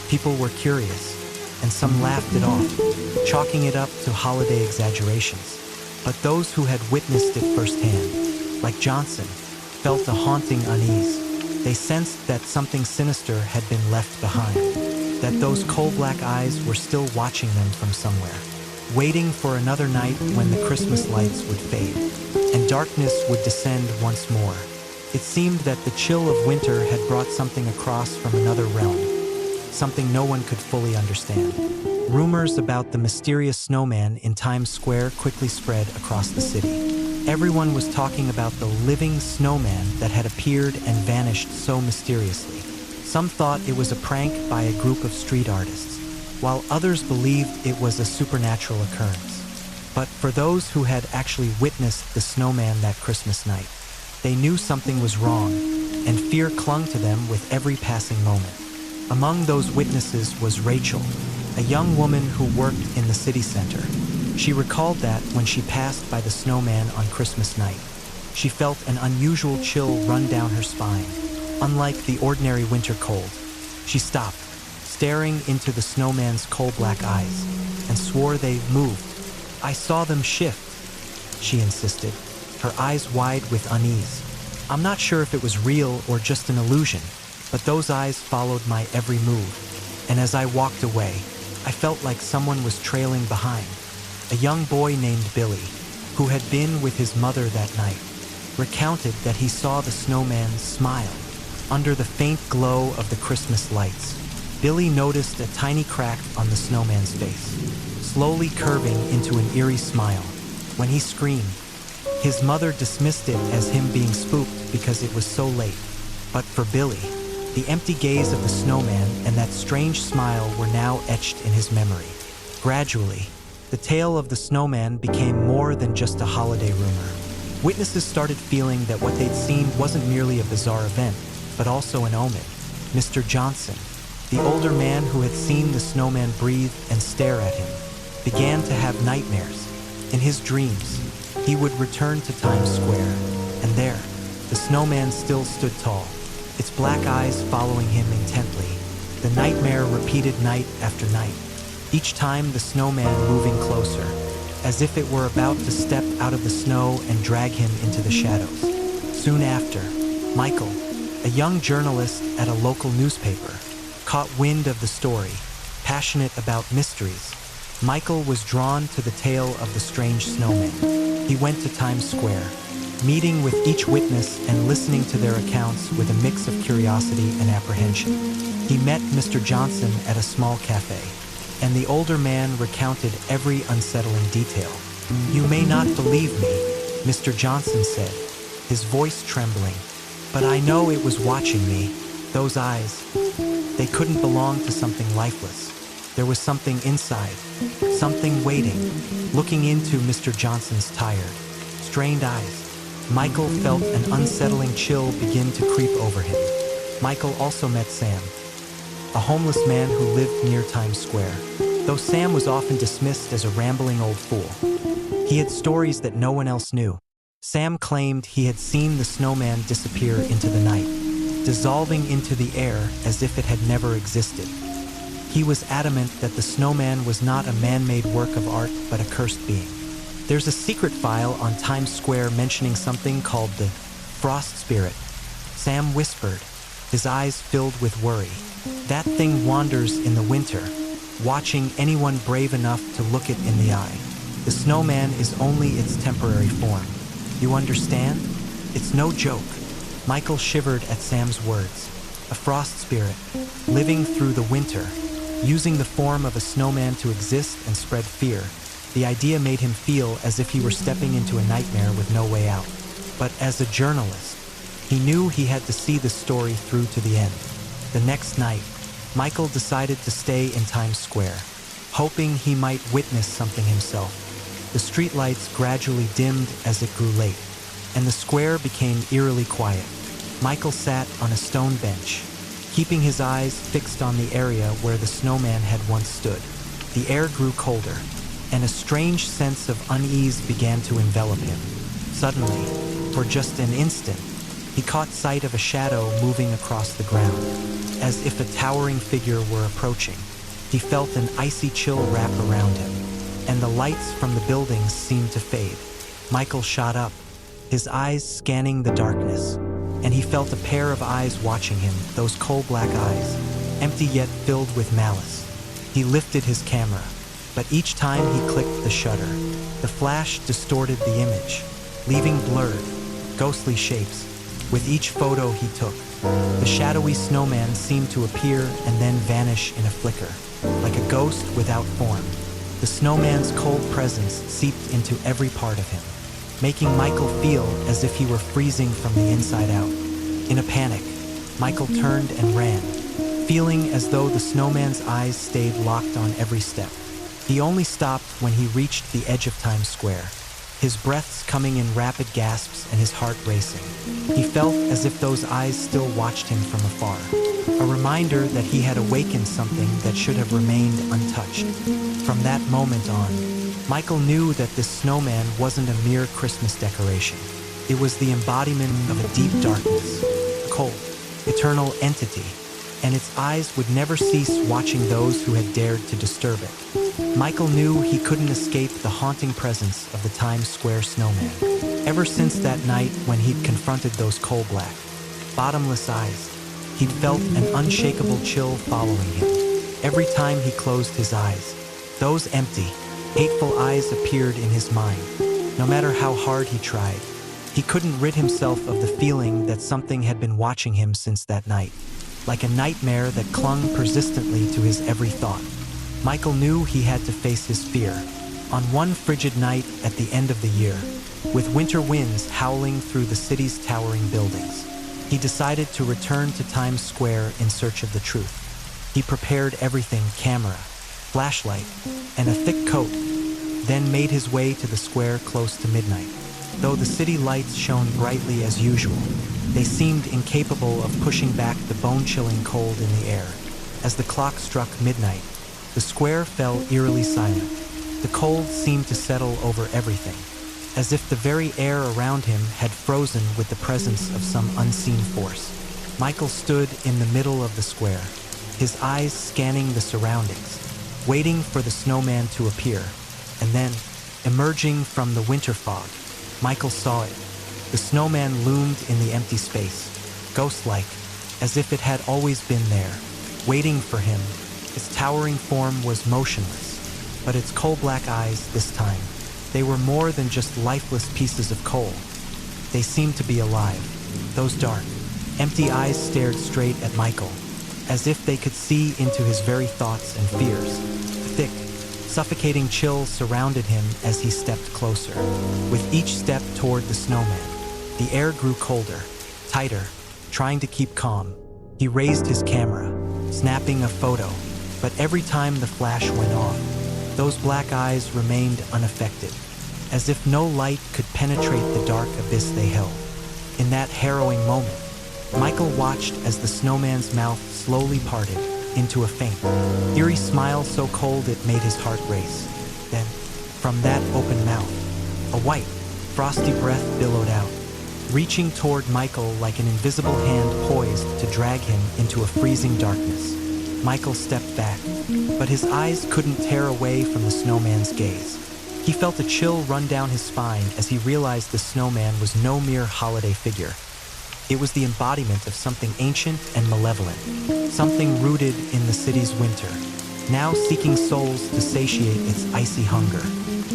People were curious, and some laughed it off, chalking it up to holiday exaggerations. But those who had witnessed it firsthand, like Johnson, felt a haunting unease. They sensed that something sinister had been left behind, that those coal-black eyes were still watching them from somewhere, waiting for another night when the Christmas lights would fade, and darkness would descend once more. It seemed that the chill of winter had brought something across from another realm, something no one could fully understand. Rumors about the mysterious snowman in Times Square quickly spread across the city. Everyone was talking about the living snowman that had appeared and vanished so mysteriously. Some thought it was a prank by a group of street artists, while others believed it was a supernatural occurrence. But for those who had actually witnessed the snowman that Christmas night, they knew something was wrong, and fear clung to them with every passing moment. Among those witnesses was Rachel, a young woman who worked in the city center. She recalled that when she passed by the snowman on Christmas night, she felt an unusual chill run down her spine. Unlike the ordinary winter cold, she stopped, staring into the snowman's coal-black eyes, and swore they moved. "I saw them shift," she insisted, her eyes wide with unease. "I'm not sure if it was real or just an illusion, but those eyes followed my every move, and as I walked away, I felt like someone was trailing behind." A young boy named Billy, who had been with his mother that night, recounted that he saw the snowman smile under the faint glow of the Christmas lights. Billy noticed a tiny crack on the snowman's face, slowly curving into an eerie smile. When he screamed, his mother dismissed it as him being spooked because it was so late. But for Billy, the empty gaze of the snowman and that strange smile were now etched in his memory. Gradually, the tale of the snowman became more than just a holiday rumor. Witnesses started feeling that what they'd seen wasn't merely a bizarre event, but also an omen. Mr. Johnson, the older man who had seen the snowman breathe and stare at him, began to have nightmares. In his dreams, he would return to Times Square, and there, the snowman still stood tall, its black eyes following him intently. The nightmare repeated night after night, each time the snowman moving closer, as if it were about to step out of the snow and drag him into the shadows. Soon after, Michael, a young journalist at a local newspaper, caught wind of the story. Passionate about mysteries, Michael was drawn to the tale of the strange snowman. He went to Times Square, meeting with each witness and listening to their accounts with a mix of curiosity and apprehension. He met Mr. Johnson at a small cafe, and the older man recounted every unsettling detail. "You may not believe me," Mr. Johnson said, his voice trembling, "but I know it was watching me. Those eyes, they couldn't belong to something lifeless. There was something inside, something waiting, looking into Mr. Johnson's tired, strained eyes." Michael felt an unsettling chill begin to creep over him. Michael also met Sam, a homeless man who lived near Times Square. Though Sam was often dismissed as a rambling old fool, he had stories that no one else knew. Sam claimed he had seen the snowman disappear into the night, dissolving into the air as if it had never existed. He was adamant that the snowman was not a man-made work of art, but a cursed being. There's a secret file on Times Square mentioning something called the Frost Spirit. Sam whispered, his eyes filled with worry. That thing wanders in the winter, watching anyone brave enough to look it in the eye. The snowman is only its temporary form. You understand? It's no joke. Michael shivered at Sam's words. A frost spirit, living through the winter, using the form of a snowman to exist and spread fear. The idea made him feel as if he were stepping into a nightmare with no way out. But as a journalist, he knew he had to see the story through to the end. The next night, Michael decided to stay in Times Square, hoping he might witness something himself. The streetlights gradually dimmed as it grew late, and the square became eerily quiet. Michael sat on a stone bench, keeping his eyes fixed on the area where the snowman had once stood. The air grew colder, and a strange sense of unease began to envelop him. Suddenly, for just an instant, he caught sight of a shadow moving across the ground, as if a towering figure were approaching. He felt an icy chill wrap around him, and the lights from the buildings seemed to fade. Michael shot up, his eyes scanning the darkness, and he felt a pair of eyes watching him, those coal-black eyes, empty yet filled with malice. He lifted his camera, but each time he clicked the shutter, the flash distorted the image, leaving blurred, ghostly shapes. With each photo he took, the shadowy snowman seemed to appear and then vanish in a flicker, like a ghost without form. The snowman's cold presence seeped into every part of him, making Michael feel as if he were freezing from the inside out. In a panic, Michael turned and ran, feeling as though the snowman's eyes stayed locked on every step. He only stopped when he reached the edge of Times Square, his breaths coming in rapid gasps and his heart racing. He felt as if those eyes still watched him from afar, a reminder that he had awakened something that should have remained untouched. From that moment on, Michael knew that this snowman wasn't a mere Christmas decoration. It was the embodiment of a deep darkness, a cold, eternal entity, and its eyes would never cease watching those who had dared to disturb it. Michael knew he couldn't escape the haunting presence of the Times Square snowman. Ever since that night when he'd confronted those coal-black, bottomless eyes, he'd felt an unshakable chill following him. Every time he closed his eyes, those empty, hateful eyes appeared in his mind. No matter how hard he tried, he couldn't rid himself of the feeling that something had been watching him since that night, like a nightmare that clung persistently to his every thought. Michael knew he had to face his fear. On one frigid night at the end of the year, with winter winds howling through the city's towering buildings, he decided to return to Times Square in search of the truth. He prepared everything: camera, flashlight, and a thick coat, then made his way to the square close to midnight. Though the city lights shone brightly as usual, they seemed incapable of pushing back the bone-chilling cold in the air. As the clock struck midnight, the square fell eerily silent. The cold seemed to settle over everything, as if the very air around him had frozen with the presence of some unseen force. Michael stood in the middle of the square, his eyes scanning the surroundings, waiting for the snowman to appear. And then, emerging from the winter fog, Michael saw it. The snowman loomed in the empty space, ghost-like, as if it had always been there, waiting for him. Its towering form was motionless, but its coal-black eyes this time, they were more than just lifeless pieces of coal. They seemed to be alive. Those dark, empty eyes stared straight at Michael, as if they could see into his very thoughts and fears. A thick, suffocating chill surrounded him as he stepped closer. With each step toward the snowman, the air grew colder, tighter. Trying to keep calm, he raised his camera, snapping a photo, but every time the flash went off, those black eyes remained unaffected, as if no light could penetrate the dark abyss they held. In that harrowing moment, Michael watched as the snowman's mouth slowly parted into a faint, eerie smile so cold it made his heart race. Then, from that open mouth, a white, frosty breath billowed out, reaching toward Michael like an invisible hand poised to drag him into a freezing darkness. Michael stepped back, but his eyes couldn't tear away from the snowman's gaze. He felt a chill run down his spine as he realized the snowman was no mere holiday figure. It was the embodiment of something ancient and malevolent, something rooted in the city's winter, now seeking souls to satiate its icy hunger.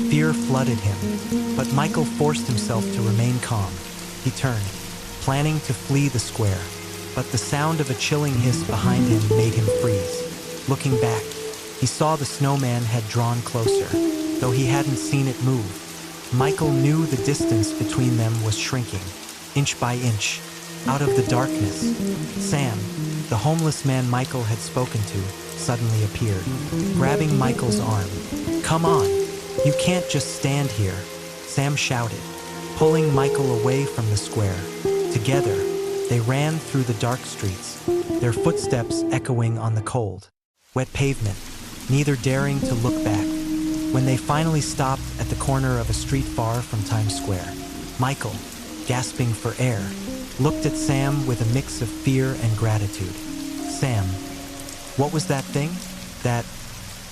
Fear flooded him, but Michael forced himself to remain calm. He turned, planning to flee the square, but the sound of a chilling hiss behind him made him freeze. Looking back, he saw the snowman had drawn closer, though he hadn't seen it move. Michael knew the distance between them was shrinking, inch by inch. Out of the darkness, Sam, the homeless man Michael had spoken to, suddenly appeared, grabbing Michael's arm. "Come on, you can't just stand here," Sam shouted, pulling Michael away from the square. Together, they ran through the dark streets, their footsteps echoing on the cold, wet pavement, neither daring to look back. When they finally stopped at the corner of a street far from Times Square, Michael, gasping for air, looked at Sam with a mix of fear and gratitude. "Sam, what was that thing?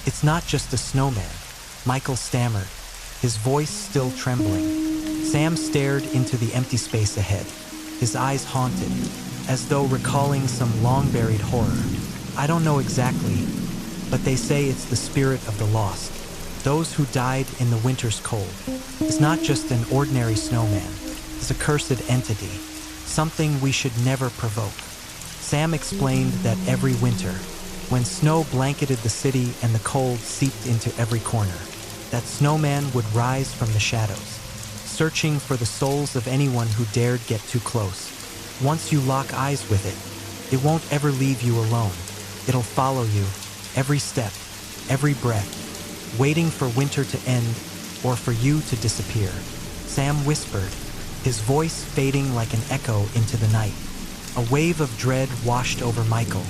It's not just a snowman," Michael stammered, his voice still trembling. Sam stared into the empty space ahead, his eyes haunted, as though recalling some long-buried horror. "I don't know exactly, but they say it's the spirit of the lost, those who died in the winter's cold. It's not just an ordinary snowman, it's a cursed entity, something we should never provoke." Sam explained that every winter, when snow blanketed the city and the cold seeped into every corner, that snowman would rise from the shadows, searching for the souls of anyone who dared get too close. Once you lock eyes with it, it won't ever leave you alone. It'll follow you, every step, every breath, waiting for winter to end or for you to disappear. Sam whispered, his voice fading like an echo into the night. A wave of dread washed over Michael.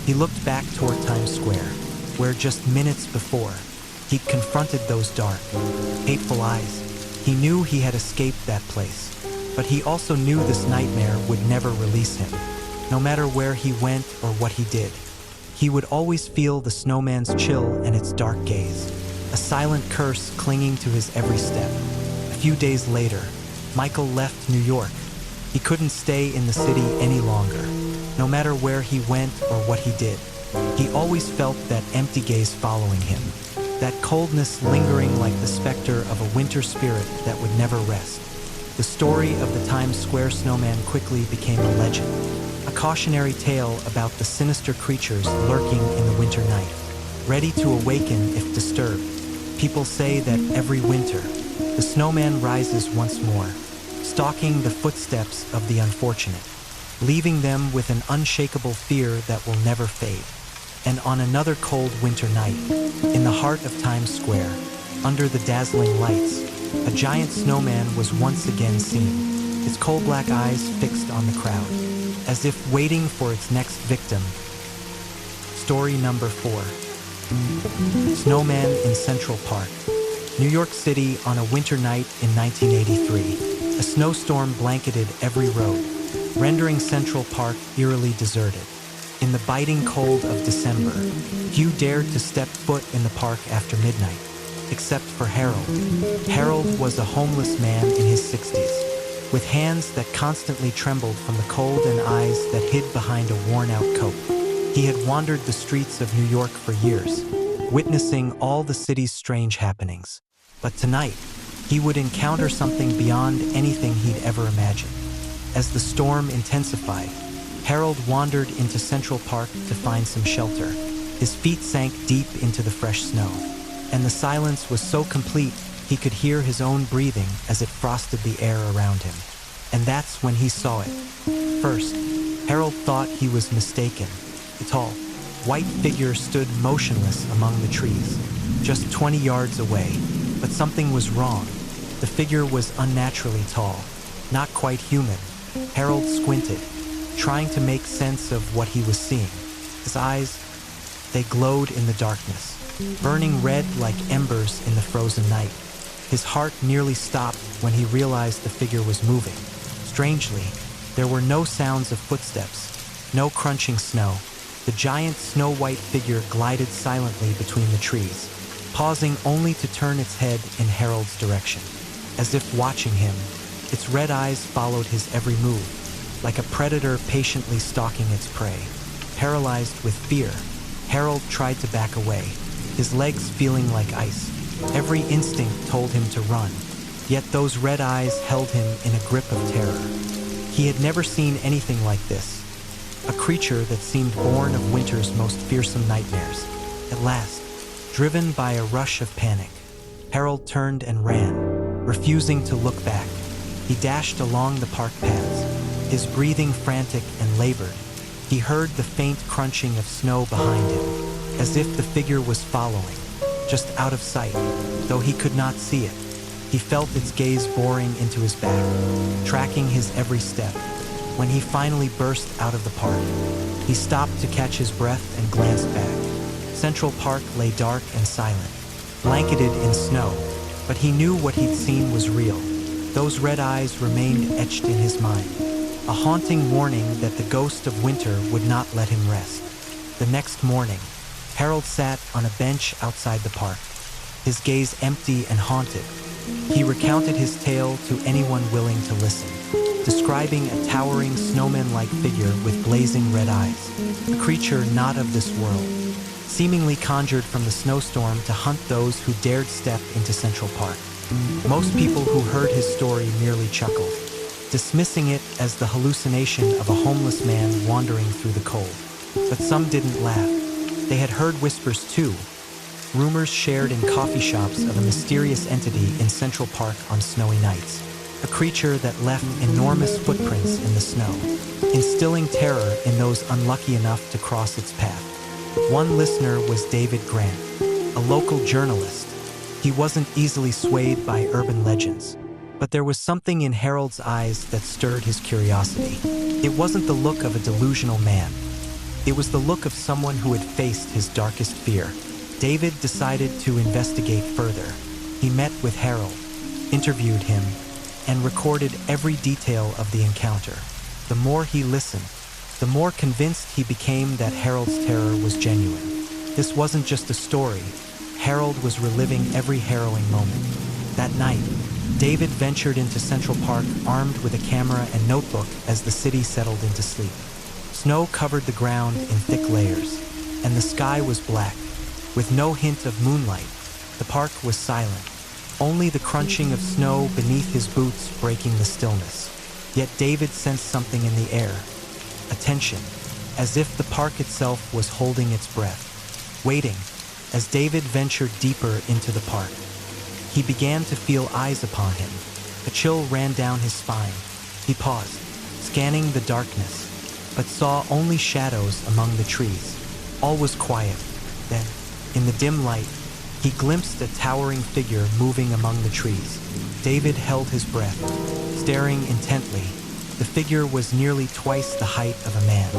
He looked back toward Times Square, where just minutes before, he'd confronted those dark, hateful eyes. He knew he had escaped that place, but he also knew this nightmare would never release him. No matter where he went or what he did, he would always feel the snowman's chill and its dark gaze, a silent curse clinging to his every step. A few days later, Michael left New York. He couldn't stay in the city any longer. No matter where he went or what he did, he always felt that empty gaze following him, that coldness lingering like the specter of a winter spirit that would never rest. The story of the Times Square snowman quickly became a legend, a cautionary tale about the sinister creatures lurking in the winter night, ready to awaken if disturbed. People say that every winter, the snowman rises once more, stalking the footsteps of the unfortunate, leaving them with an unshakable fear that will never fade. And on another cold winter night, in the heart of Times Square, under the dazzling lights, a giant snowman was once again seen, his coal-black eyes fixed on the crowd, as if waiting for its next victim. Story number 4. Snowman in Central Park. New York City on a winter night in 1983. A snowstorm blanketed every road, rendering Central Park eerily deserted. In the biting cold of December, few dared to step foot in the park after midnight, except for Harold. Harold was a homeless man in his 60s, with hands that constantly trembled from the cold and eyes that hid behind a worn-out coat. He had wandered the streets of New York for years, witnessing all the city's strange happenings. But tonight, he would encounter something beyond anything he'd ever imagined. As the storm intensified, Harold wandered into Central Park to find some shelter. His feet sank deep into the fresh snow, and the silence was so complete he could hear his own breathing as it frosted the air around him. And that's when he saw it. First, Harold thought he was mistaken. A tall, white figure stood motionless among the trees, just 20 yards away. But something was wrong. The figure was unnaturally tall, not quite human. Harold squinted, trying to make sense of what he was seeing. His eyes, they glowed in the darkness, burning red like embers in the frozen night. His heart nearly stopped when he realized the figure was moving. Strangely, there were no sounds of footsteps, no crunching snow, The giant snow-white figure glided silently between the trees, pausing only to turn its head in Harold's direction. As if watching him, its red eyes followed his every move, like a predator patiently stalking its prey. Paralyzed with fear, Harold tried to back away, his legs feeling like ice. Every instinct told him to run, yet those red eyes held him in a grip of terror. He had never seen anything like this, a creature that seemed born of winter's most fearsome nightmares. At last, driven by a rush of panic, Harold turned and ran, refusing to look back. He dashed along the park paths, his breathing frantic and labored. He heard the faint crunching of snow behind him, as if the figure was following, just out of sight, though he could not see it. He felt its gaze boring into his back, tracking his every step. When he finally burst out of the park, he stopped to catch his breath and glanced back. Central Park lay dark and silent, blanketed in snow, but he knew what he'd seen was real. Those red eyes remained etched in his mind, a haunting warning that the ghost of winter would not let him rest. The next morning, Harold sat on a bench outside the park, his gaze empty and haunted. He recounted his tale to anyone willing to listen, describing a towering snowman-like figure with blazing red eyes, a creature not of this world, seemingly conjured from the snowstorm to hunt those who dared step into Central Park. Most people who heard his story merely chuckled, dismissing it as the hallucination of a homeless man wandering through the cold. But some didn't laugh. They had heard whispers too, rumors shared in coffee shops of a mysterious entity in Central Park on snowy nights, a creature that left enormous footprints in the snow, instilling terror in those unlucky enough to cross its path. One listener was David Grant, a local journalist. He wasn't easily swayed by urban legends, but there was something in Harold's eyes that stirred his curiosity. It wasn't the look of a delusional man. It was the look of someone who had faced his darkest fear. David decided to investigate further. He met with Harold, interviewed him, and recorded every detail of the encounter. The more he listened, the more convinced he became that Harold's terror was genuine. This wasn't just a story. Harold was reliving every harrowing moment. That night, David ventured into Central Park armed with a camera and notebook as the city settled into sleep. Snow covered the ground in thick layers, and the sky was black, with no hint of moonlight. The park was silent, only the crunching of snow beneath his boots breaking the stillness. Yet David sensed something in the air, a tension, as if the park itself was holding its breath, waiting. As David ventured deeper into the park, he began to feel eyes upon him. A chill ran down his spine. He paused, scanning the darkness, but saw only shadows among the trees. All was quiet. Then, in the dim light, he glimpsed a towering figure moving among the trees. David held his breath, staring intently. The figure was nearly twice the height of a man,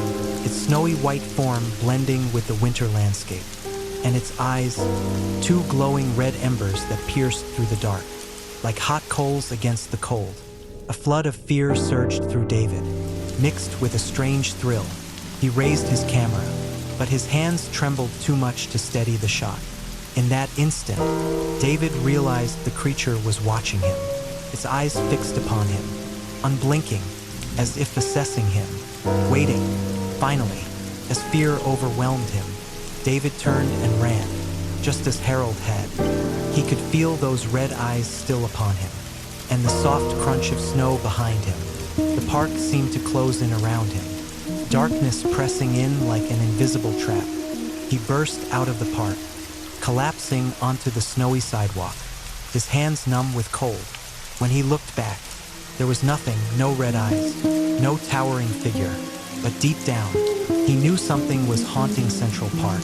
its snowy white form blending with the winter landscape, and its eyes, two glowing red embers that pierced through the dark, like hot coals against the cold. A flood of fear surged through David, mixed with a strange thrill. He raised his camera, but his hands trembled too much to steady the shot. In that instant, David realized the creature was watching him, its eyes fixed upon him, unblinking, as if assessing him, waiting. Finally, as fear overwhelmed him, David turned and ran, just as Harold had. He could feel those red eyes still upon him, and the soft crunch of snow behind him. The park seemed to close in around him, darkness pressing in like an invisible trap. He burst out of the park, collapsing onto the snowy sidewalk, his hands numb with cold. When he looked back, there was nothing, no red eyes, no towering figure, but deep down, he knew something was haunting Central Park,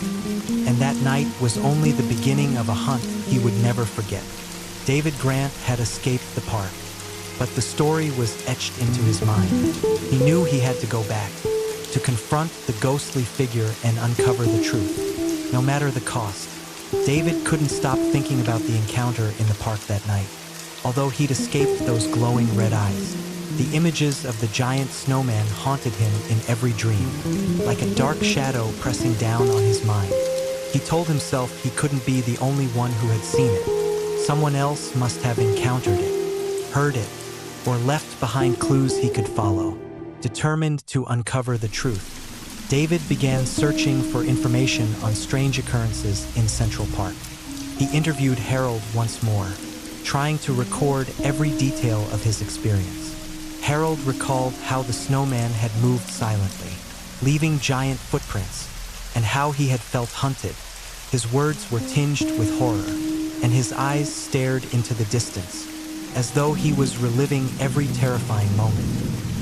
and that night was only the beginning of a hunt he would never forget. David Grant had escaped the park, but the story was etched into his mind. He knew he had to go back, to confront the ghostly figure and uncover the truth, no matter the cost. David couldn't stop thinking about the encounter in the park that night. Although he'd escaped those glowing red eyes, The images of the giant snowman haunted him in every dream, like a dark shadow pressing down on his mind. He told himself he couldn't be the only one who had seen it. Someone else must have encountered it, heard it, or left behind clues he could follow. Determined to uncover the truth, David began searching for information on strange occurrences in Central Park. He interviewed Harold once more, trying to record every detail of his experience. Harold recalled how the snowman had moved silently, leaving giant footprints, and how he had felt hunted. His words were tinged with horror, and his eyes stared into the distance, as though he was reliving every terrifying moment.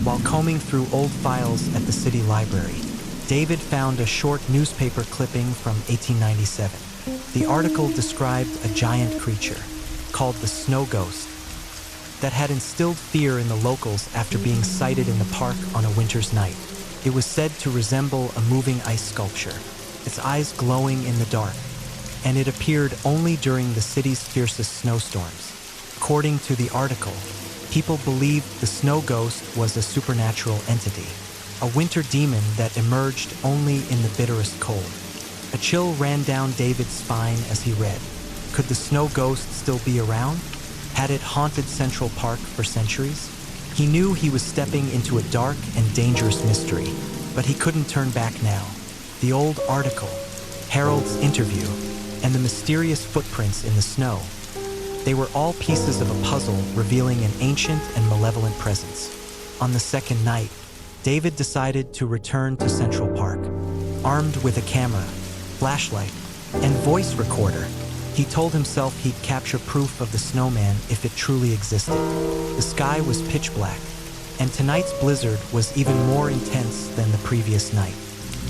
While combing through old files at the city library, David found a short newspaper clipping from 1897. The article described a giant creature, called the Snow Ghost, that had instilled fear in the locals after being sighted in the park on a winter's night. It was said to resemble a moving ice sculpture, its eyes glowing in the dark, and it appeared only during the city's fiercest snowstorms. According to the article, people believed the Snow Ghost was a supernatural entity, a winter demon that emerged only in the bitterest cold. A chill ran down David's spine as he read. Could the Snow Ghost still be around? Had it haunted Central Park for centuries? He knew he was stepping into a dark and dangerous mystery, but he couldn't turn back now. The old article, Harold's interview, and the mysterious footprints in the snow. They were all pieces of a puzzle revealing an ancient and malevolent presence. On the second night, David decided to return to Central Park. Armed with a camera, flashlight, and voice recorder, he told himself he'd capture proof of the snowman if it truly existed. The sky was pitch black, and tonight's blizzard was even more intense than the previous night.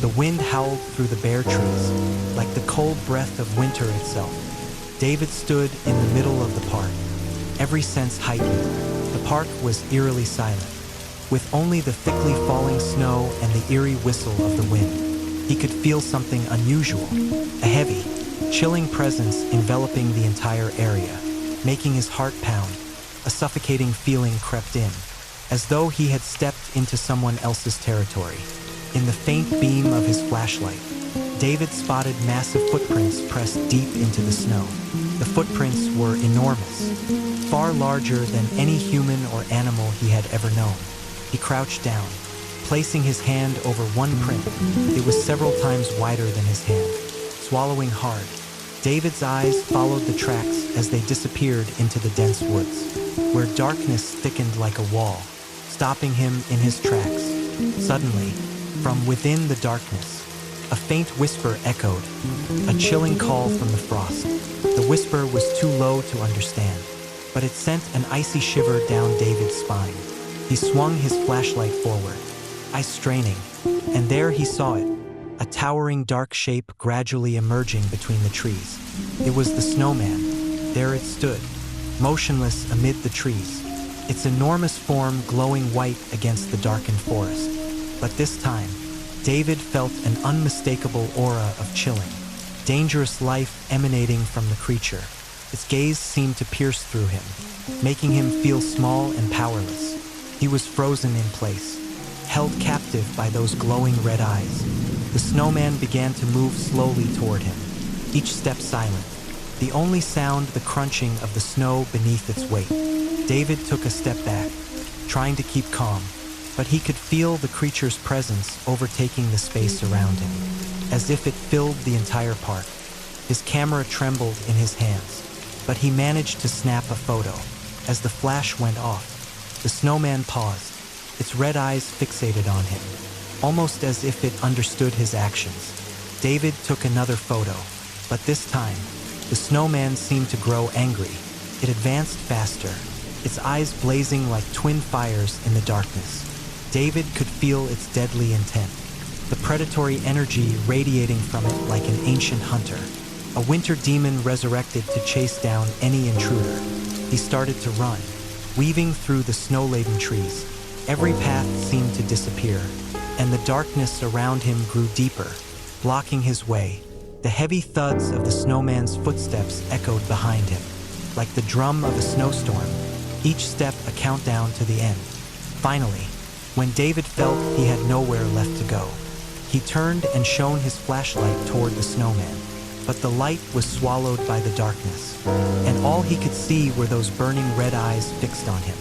The wind howled through the bare trees, like the cold breath of winter itself. David stood in the middle of the park, every sense heightened. The park was eerily silent, with only the thickly falling snow and the eerie whistle of the wind. He could feel something unusual, a heavy, chilling presence enveloping the entire area, making his heart pound. A suffocating feeling crept in, as though he had stepped into someone else's territory. In the faint beam of his flashlight, David spotted massive footprints pressed deep into the snow. The footprints were enormous, far larger than any human or animal he had ever known. He crouched down, placing his hand over one print. It was several times wider than his hand. Swallowing hard, David's eyes followed the tracks as they disappeared into the dense woods, where darkness thickened like a wall, stopping him in his tracks. Suddenly, from within the darkness, a faint whisper echoed, a chilling call from the frost. The whisper was too low to understand, but it sent an icy shiver down David's spine. He swung his flashlight forward, eyes straining, and there he saw it, a towering dark shape gradually emerging between the trees. It was the snowman. There it stood, motionless amid the trees, its enormous form glowing white against the darkened forest. But this time, David felt an unmistakable aura of chilling, dangerous life emanating from the creature. Its gaze seemed to pierce through him, making him feel small and powerless. He was frozen in place, held captive by those glowing red eyes. The snowman began to move slowly toward him, each step silent, the only sound the crunching of the snow beneath its weight. David took a step back, trying to keep calm, but he could feel the creature's presence overtaking the space around him, as if it filled the entire park. His camera trembled in his hands, but he managed to snap a photo. As the flash went off, the snowman paused, its red eyes fixated on him, almost as if it understood his actions. David took another photo, but this time, the snowman seemed to grow angry. It advanced faster, its eyes blazing like twin fires in the darkness. David could feel its deadly intent, the predatory energy radiating from it like an ancient hunter, a winter demon resurrected to chase down any intruder. He started to run, weaving through the snow-laden trees. Every path seemed to disappear, and the darkness around him grew deeper, blocking his way. The heavy thuds of the snowman's footsteps echoed behind him, like the drum of a snowstorm, each step a countdown to the end. Finally, when David felt he had nowhere left to go, he turned and shone his flashlight toward the snowman. But the light was swallowed by the darkness, and all he could see were those burning red eyes fixed on him.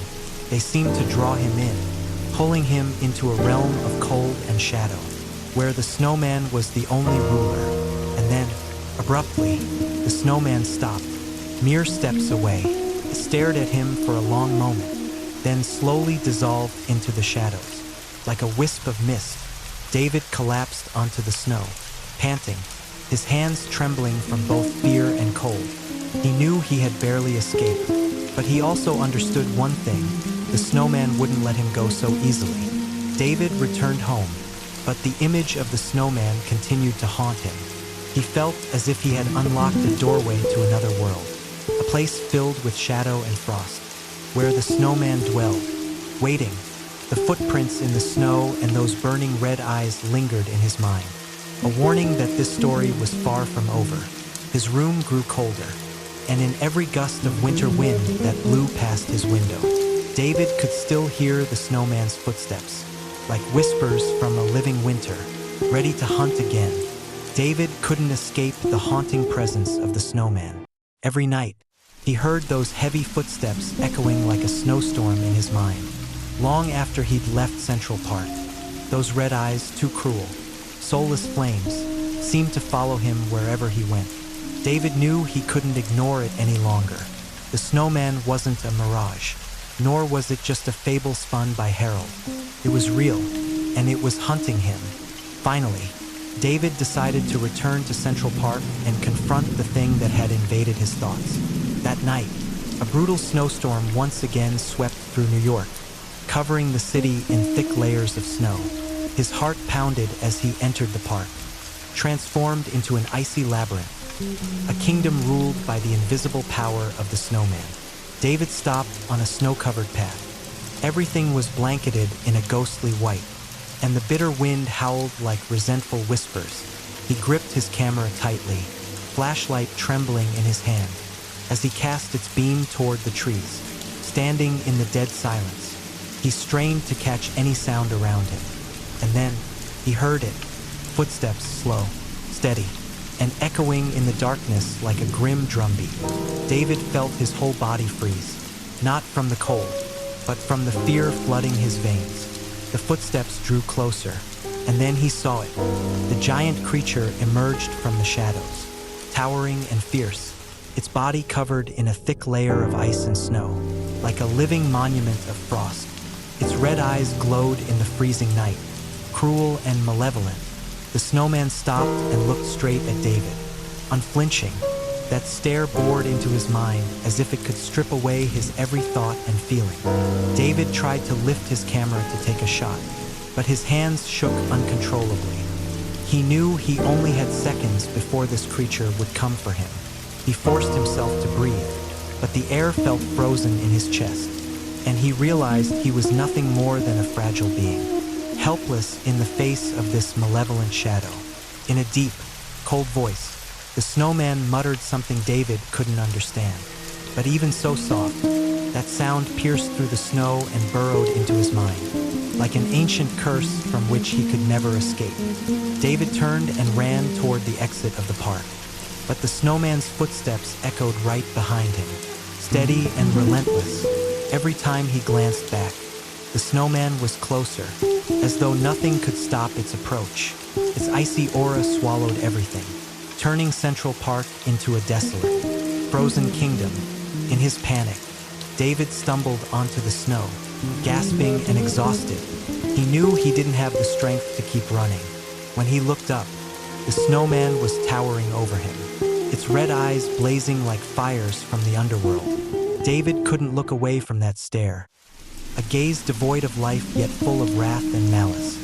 They seemed to draw him in, pulling him into a realm of cold and shadow, where the snowman was the only ruler. And then, abruptly, the snowman stopped, mere steps away. It stared at him for a long moment, then slowly dissolved into the shadows. Like a wisp of mist, David collapsed onto the snow, panting, his hands trembling from both fear and cold. He knew he had barely escaped, but he also understood one thing: the snowman wouldn't let him go so easily. David returned home, but the image of the snowman continued to haunt him. He felt as if he had unlocked a doorway to another world, a place filled with shadow and frost, where the snowman dwelled, waiting. The footprints in the snow and those burning red eyes lingered in his mind, a warning that this story was far from over. His room grew colder, and in every gust of winter wind that blew past his window, David could still hear the snowman's footsteps, like whispers from a living winter, ready to hunt again. David couldn't escape the haunting presence of the snowman. Every night, he heard those heavy footsteps echoing like a snowstorm in his mind. Long after he'd left Central Park, those red eyes, too cruel, soulless flames, seemed to follow him wherever he went. David knew he couldn't ignore it any longer. The snowman wasn't a mirage, nor was it just a fable spun by Harold. It was real, and it was hunting him. Finally, David decided to return to Central Park and confront the thing that had invaded his thoughts. That night, a brutal snowstorm once again swept through New York, covering the city in thick layers of snow. His heart pounded as he entered the park, transformed into an icy labyrinth, a kingdom ruled by the invisible power of the snowman. David stopped on a snow-covered path. Everything was blanketed in a ghostly white, and the bitter wind howled like resentful whispers. He gripped his camera tightly, flashlight trembling in his hand, as he cast its beam toward the trees. Standing in the dead silence, he strained to catch any sound around him. And then, he heard it. Footsteps slow, steady, and echoing in the darkness like a grim drumbeat. David felt his whole body freeze, not from the cold, but from the fear flooding his veins. The footsteps drew closer, and then he saw it. The giant creature emerged from the shadows, towering and fierce, its body covered in a thick layer of ice and snow, like a living monument of frost. Its red eyes glowed in the freezing night, cruel and malevolent. The snowman stopped and looked straight at David, unflinching. That stare bored into his mind as if it could strip away his every thought and feeling. David tried to lift his camera to take a shot, but his hands shook uncontrollably. He knew he only had seconds before this creature would come for him. He forced himself to breathe, but the air felt frozen in his chest, and he realized he was nothing more than a fragile being, helpless in the face of this malevolent shadow. In a deep, cold voice, the snowman muttered something David couldn't understand. But even so soft, that sound pierced through the snow and burrowed into his mind, like an ancient curse from which he could never escape. David turned and ran toward the exit of the park, but the snowman's footsteps echoed right behind him, steady and relentless. Every time he glanced back, the snowman was closer, as though nothing could stop its approach. Its icy aura swallowed everything, turning Central Park into a desolate, frozen kingdom. In his panic, David stumbled onto the snow, gasping and exhausted. He knew he didn't have the strength to keep running. When he looked up, the snowman was towering over him, its red eyes blazing like fires from the underworld. David couldn't look away from that stare, a gaze devoid of life yet full of wrath and malice,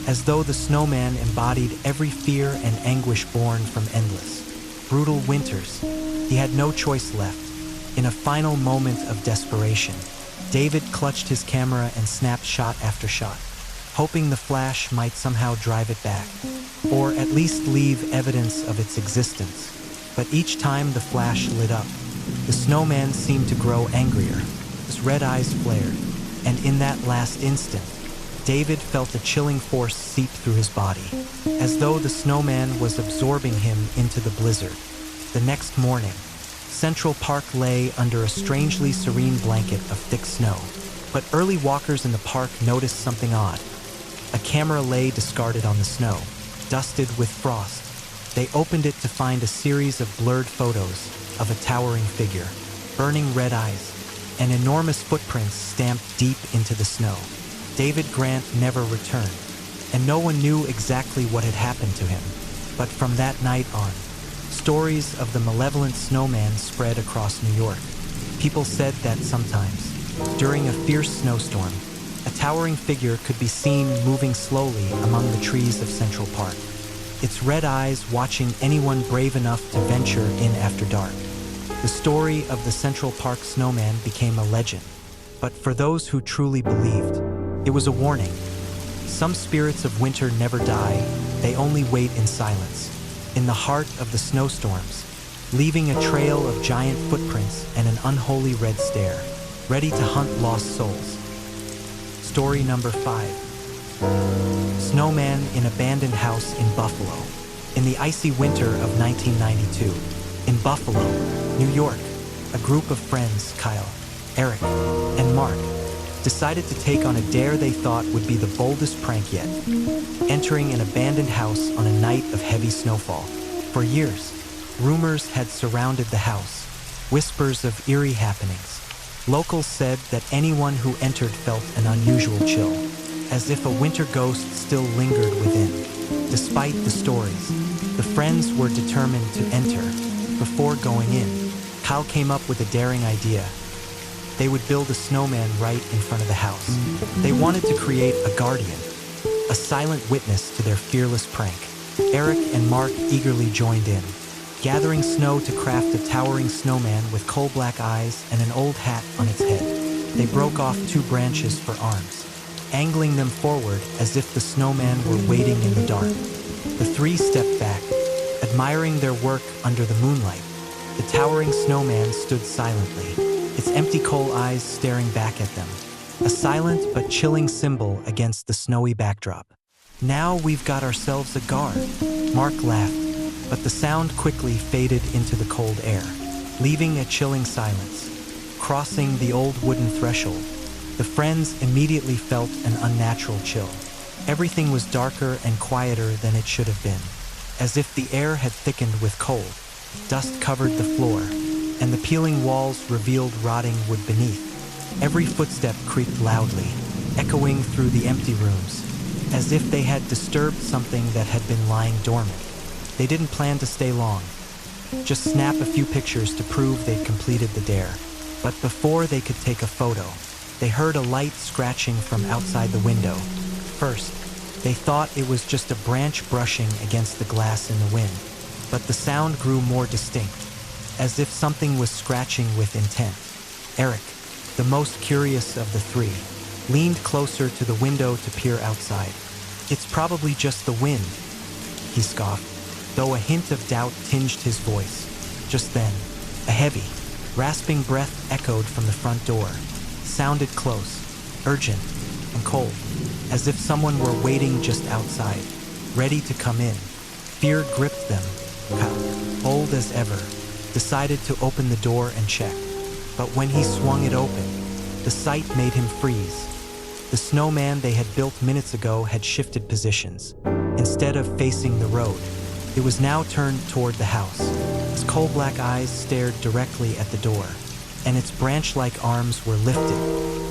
as though the snowman embodied every fear and anguish born from endless, brutal winters. He had no choice left. In a final moment of desperation, David clutched his camera and snapped shot after shot, hoping the flash might somehow drive it back, or at least leave evidence of its existence. But each time the flash lit up, the snowman seemed to grow angrier. His red eyes flared, and in that last instant, David felt a chilling force seep through his body, as though the snowman was absorbing him into the blizzard. The next morning, Central Park lay under a strangely serene blanket of thick snow. But early walkers in the park noticed something odd. A camera lay discarded on the snow, dusted with frost. They opened it to find a series of blurred photos of a towering figure, burning red eyes, and enormous footprints stamped deep into the snow. David Grant never returned, and no one knew exactly what had happened to him. But from that night on, stories of the malevolent snowman spread across New York. People said that sometimes, during a fierce snowstorm, a towering figure could be seen moving slowly among the trees of Central Park, its red eyes watching anyone brave enough to venture in after dark. The story of the Central Park snowman became a legend, but for those who truly believed, it was a warning. Some spirits of winter never die, they only wait in silence, in the heart of the snowstorms, leaving a trail of giant footprints and an unholy red stare, ready to hunt lost souls. Story number 5. Snowman in abandoned house in Buffalo. In the icy winter of 1992, in Buffalo, New York, a group of friends, Kyle, Eric, and Mark, decided to take on a dare they thought would be the boldest prank yet, entering an abandoned house on a night of heavy snowfall. For years, rumors had surrounded the house, whispers of eerie happenings. Locals said that anyone who entered felt an unusual chill, as if a winter ghost still lingered within. Despite the stories, the friends were determined to enter. Before going in, Kyle came up with a daring idea. They would build a snowman right in front of the house. They wanted to create a guardian, a silent witness to their fearless prank. Eric and Mark eagerly joined in, gathering snow to craft a towering snowman with coal-black eyes and an old hat on its head. They broke off 2 branches for arms, angling them forward as if the snowman were waiting in the dark. The 3 stepped back, admiring their work under the moonlight. The towering snowman stood silently, its empty coal eyes staring back at them, a silent but chilling symbol against the snowy backdrop. "Now we've got ourselves a guard," Mark laughed, but the sound quickly faded into the cold air, leaving a chilling silence. Crossing the old wooden threshold, the friends immediately felt an unnatural chill. Everything was darker and quieter than it should have been, as if the air had thickened with cold. Dust covered the floor, and the peeling walls revealed rotting wood beneath. Every footstep creaked loudly, echoing through the empty rooms, as if they had disturbed something that had been lying dormant. They didn't plan to stay long, just snap a few pictures to prove they'd completed the dare. But before they could take a photo, they heard a light scratching from outside the window. First, they thought it was just a branch brushing against the glass in the wind, but the sound grew more distinct, as if something was scratching with intent. Eric, the most curious of the 3, leaned closer to the window to peer outside. "It's probably just the wind," he scoffed, though a hint of doubt tinged his voice. Just then, a heavy, rasping breath echoed from the front door, sounded close, urgent, and cold, as if someone were waiting just outside, ready to come in. Fear gripped them. Kyle, bold as ever, decided to open the door and check. But when he swung it open, the sight made him freeze. The snowman they had built minutes ago had shifted positions. Instead of facing the road, it was now turned toward the house. Its coal-black eyes stared directly at the door, and its branch-like arms were lifted,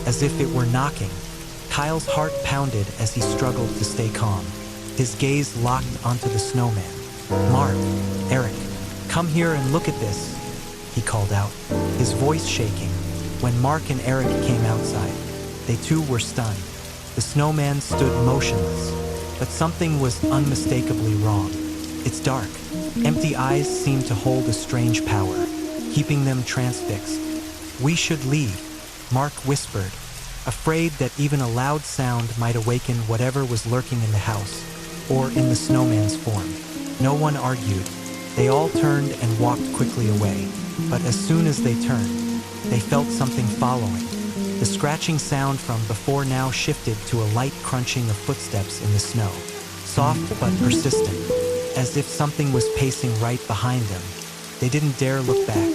as if it were knocking. Kyle's heart pounded as he struggled to stay calm, his gaze locked onto the snowman. "Mark, Eric, come here and look at this," he called out, his voice shaking. When Mark and Eric came outside, they too were stunned. The snowman stood motionless, but something was unmistakably wrong. Its dark, empty eyes seemed to hold a strange power, keeping them transfixed. "We should leave," Mark whispered, afraid that even a loud sound might awaken whatever was lurking in the house, or in the snowman's form. No one argued. They all turned and walked quickly away, but as soon as they turned, they felt something following. The scratching sound from before now shifted to a light crunching of footsteps in the snow, soft but persistent, as if something was pacing right behind them. They didn't dare look back,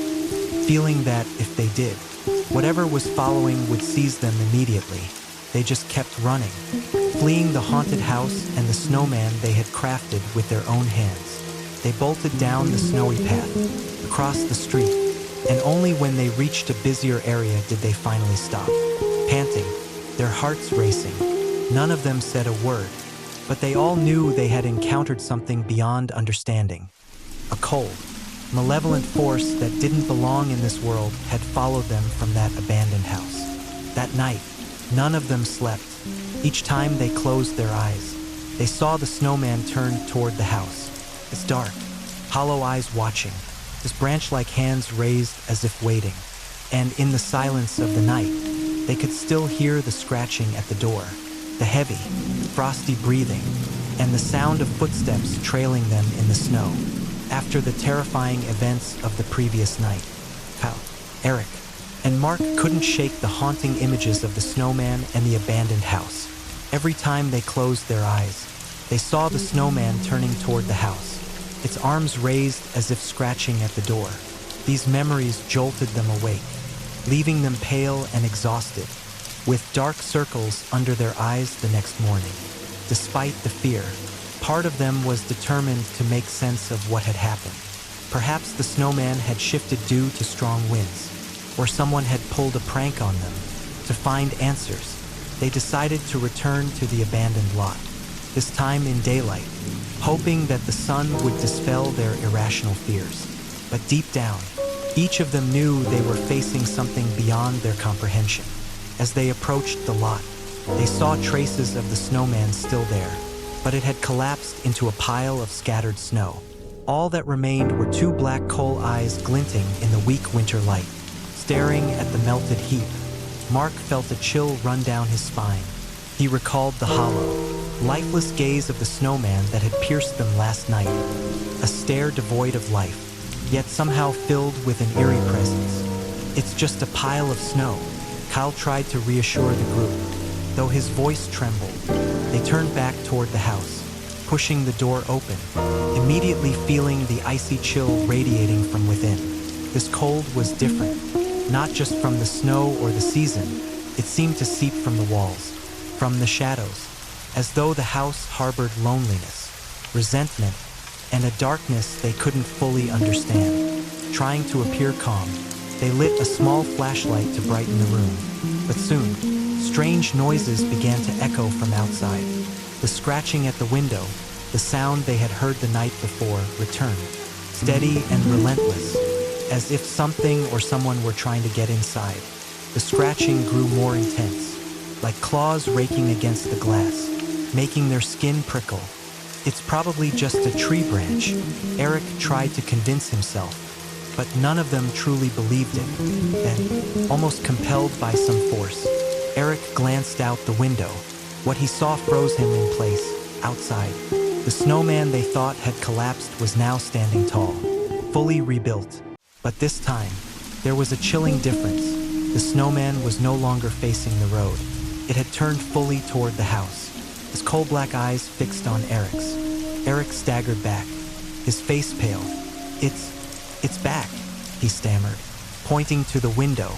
feeling that if they did, whatever was following would seize them immediately. They just kept running, fleeing the haunted house and the snowman they had crafted with their own hands. They bolted down the snowy path, across the street, and only when they reached a busier area did they finally stop, panting, their hearts racing. None of them said a word, but they all knew they had encountered something beyond understanding. A cold, malevolent force that didn't belong in this world had followed them from that abandoned house. That night, none of them slept. Each time they closed their eyes, they saw the snowman turn toward the house. It's dark, hollow eyes watching, his branch-like hands raised as if waiting. And in the silence of the night, they could still hear the scratching at the door, the heavy, frosty breathing, and the sound of footsteps trailing them in the snow. After the terrifying events of the previous night, Kyle, Eric, and Mark couldn't shake the haunting images of the snowman and the abandoned house. Every time they closed their eyes, they saw the snowman turning toward the house, its arms raised as if scratching at the door. These memories jolted them awake, leaving them pale and exhausted, with dark circles under their eyes the next morning. Despite the fear, part of them was determined to make sense of what had happened. Perhaps the snowman had shifted due to strong winds, or someone had pulled a prank on them. To find answers, they decided to return to the abandoned lot, this time in daylight, hoping that the sun would dispel their irrational fears. But deep down, each of them knew they were facing something beyond their comprehension. As they approached the lot, they saw traces of the snowman still there, but it had collapsed into a pile of scattered snow. All that remained were two black coal eyes glinting in the weak winter light. Staring at the melted heap, Mark felt a chill run down his spine. He recalled the hollow, lifeless gaze of the snowman that had pierced them last night, a stare devoid of life, yet somehow filled with an eerie presence. It's just a pile of snow, Kyle tried to reassure the group. Though his voice trembled, they turned back toward the house, pushing the door open, immediately feeling the icy chill radiating from within. This cold was different, not just from the snow or the season. It seemed to seep from the walls, from the shadows, as though the house harbored loneliness, resentment, and a darkness they couldn't fully understand. Trying to appear calm, they lit a small flashlight to brighten the room. But soon, strange noises began to echo from outside. The scratching at the window, the sound they had heard the night before, returned, steady and relentless, as if something or someone were trying to get inside. The scratching grew more intense, like claws raking against the glass, making their skin prickle. It's probably just a tree branch, Eric tried to convince himself, but none of them truly believed it. Then, almost compelled by some force, Eric glanced out the window. What he saw froze him in place, outside. The snowman they thought had collapsed was now standing tall, fully rebuilt. But this time, there was a chilling difference. The snowman was no longer facing the road. It had turned fully toward the house, his coal-black eyes fixed on Eric's. Eric staggered back, his face pale. It's back, he stammered, pointing to the window.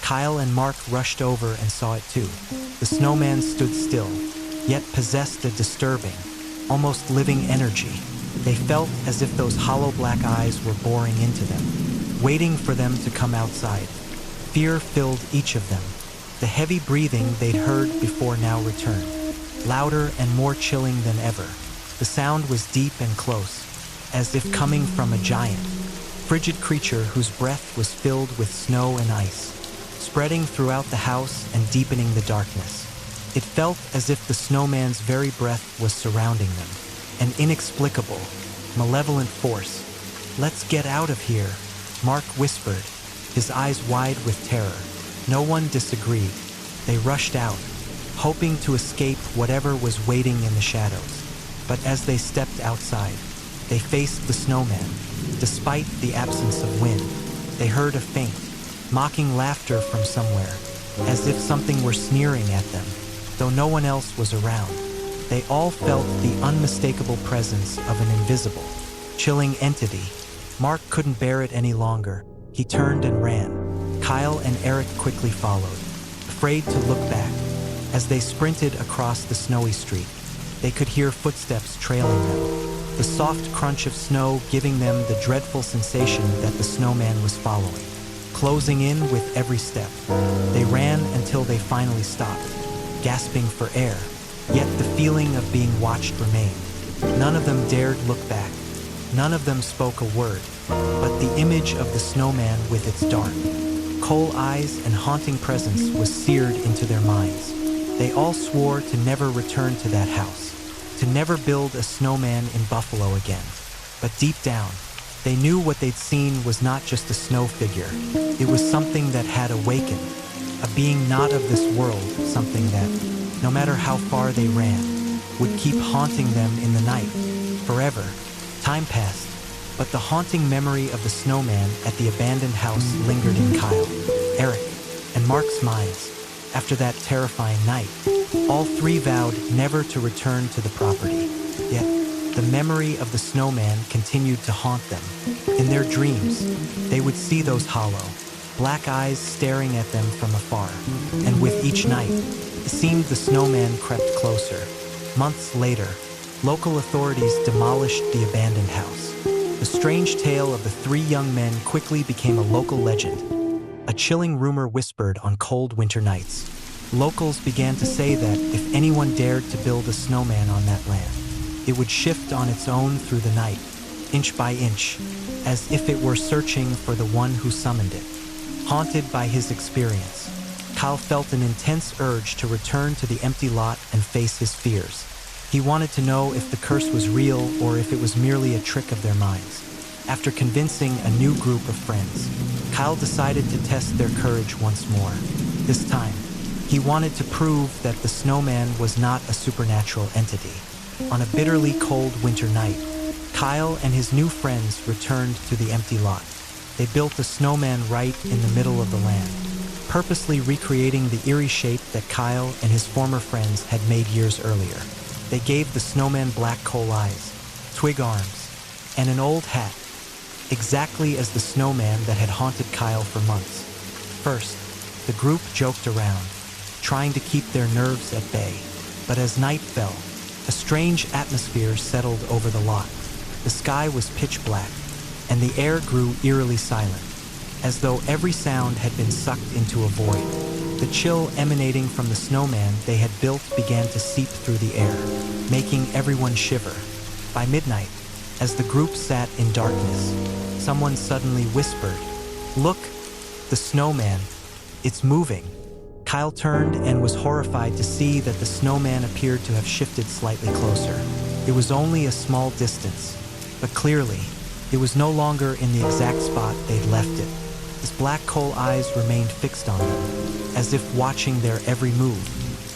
Kyle and Mark rushed over and saw it too. The snowman stood still, yet possessed a disturbing, almost living energy. They felt as if those hollow black eyes were boring into them, waiting for them to come outside. Fear filled each of them. The heavy breathing they'd heard before now returned, louder and more chilling than ever. The sound was deep and close, as if coming from a giant, frigid creature whose breath was filled with snow and ice, spreading throughout the house and deepening the darkness. It felt as if the snowman's very breath was surrounding them, an inexplicable, malevolent force. "Let's get out of here," Mark whispered, his eyes wide with terror. No one disagreed. They rushed out, hoping to escape whatever was waiting in the shadows. But as they stepped outside, they faced the snowman. Despite the absence of wind, they heard a faint, mocking laughter from somewhere. as if something were sneering at them, though no one else was around. They all felt the unmistakable presence of an invisible, chilling entity. Mark couldn't bear it any longer. He turned and ran. Kyle and Eric quickly followed, afraid to look back. As they sprinted across the snowy street, they could hear footsteps trailing them, the soft crunch of snow giving them the dreadful sensation that the snowman was following, closing in with every step. They ran until they finally stopped, gasping for air, yet the feeling of being watched remained. None of them dared look back. None of them spoke a word, but the image of the snowman with its dark, coal eyes and haunting presence was seared into their minds. They all swore to never return to that house, to never build a snowman in Buffalo again. But deep down, they knew what they'd seen was not just a snow figure. It was something that had awakened, a being not of this world, something that, no matter how far they ran, would keep haunting them in the night, forever. Time passed, but the haunting memory of the snowman at the abandoned house lingered in Kyle, Eric, and Mark's minds. After that terrifying night, all three vowed never to return to the property. Yet, the memory of the snowman continued to haunt them. In their dreams, they would see those hollow, black eyes staring at them from afar. And with each night, it seemed the snowman crept closer. Months later, local authorities demolished the abandoned house. The strange tale of the three young men quickly became a local legend. A chilling rumor whispered on cold winter nights. Locals began to say that if anyone dared to build a snowman on that land, it would shift on its own through the night, inch by inch, as if it were searching for the one who summoned it. Haunted by his experience, Kyle felt an intense urge to return to the empty lot and face his fears. He wanted to know if the curse was real or if it was merely a trick of their minds. After convincing a new group of friends, Kyle decided to test their courage once more. This time, he wanted to prove that the snowman was not a supernatural entity. On a bitterly cold winter night, Kyle and his new friends returned to the empty lot. They built a snowman right in the middle of the land, purposely recreating the eerie shape that Kyle and his former friends had made years earlier. They gave the snowman black coal eyes, twig arms, and an old hat, exactly as the snowman that had haunted Kyle for months. First, the group joked around, trying to keep their nerves at bay. But as night fell, a strange atmosphere settled over the lot. The sky was pitch black, and the air grew eerily silent, as though every sound had been sucked into a void. The chill emanating from the snowman they had built began to seep through the air, making everyone shiver. By midnight, as the group sat in darkness, someone suddenly whispered, "Look, the snowman, it's moving." Kyle turned and was horrified to see that the snowman appeared to have shifted slightly closer. It was only a small distance, but clearly, it was no longer in the exact spot they'd left it. His black coal eyes remained fixed on them, as if watching their every move.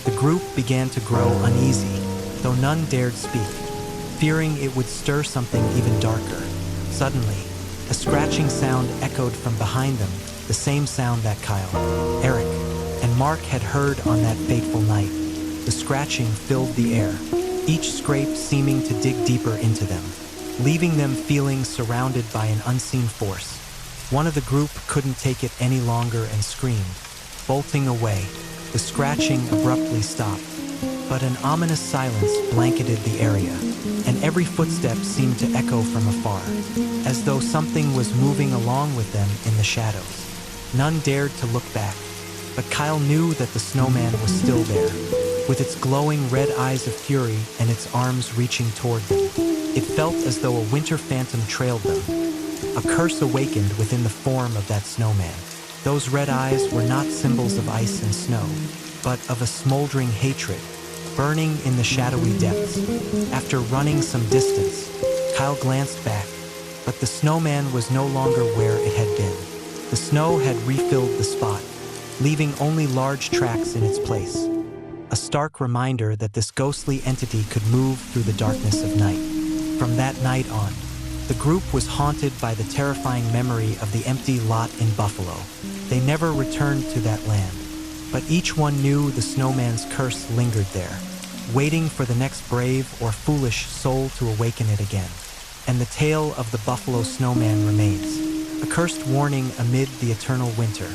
The group began to grow uneasy, though none dared speak, fearing it would stir something even darker. Suddenly, a scratching sound echoed from behind them, the same sound that Kyle, Eric, and Mark had heard on that fateful night. The scratching filled the air, each scrape seeming to dig deeper into them, leaving them feeling surrounded by an unseen force. One of the group couldn't take it any longer and screamed, bolting away. The scratching abruptly stopped, but an ominous silence blanketed the area, and every footstep seemed to echo from afar, as though something was moving along with them in the shadows. None dared to look back, but Kyle knew that the snowman was still there, with its glowing red eyes of fury and its arms reaching toward them. It felt as though a winter phantom trailed them. A curse awakened within the form of that snowman. Those red eyes were not symbols of ice and snow, but of a smoldering hatred, burning in the shadowy depths. After running some distance, Kyle glanced back, but the snowman was no longer where it had been. The snow had refilled the spot, leaving only large tracks in its place. A stark reminder that this ghostly entity could move through the darkness of night. From that night on, the group was haunted by the terrifying memory of the empty lot in Buffalo. They never returned to that land, but each one knew the snowman's curse lingered there, waiting for the next brave or foolish soul to awaken it again. And the tale of the Buffalo Snowman remains, a cursed warning amid the eternal winter.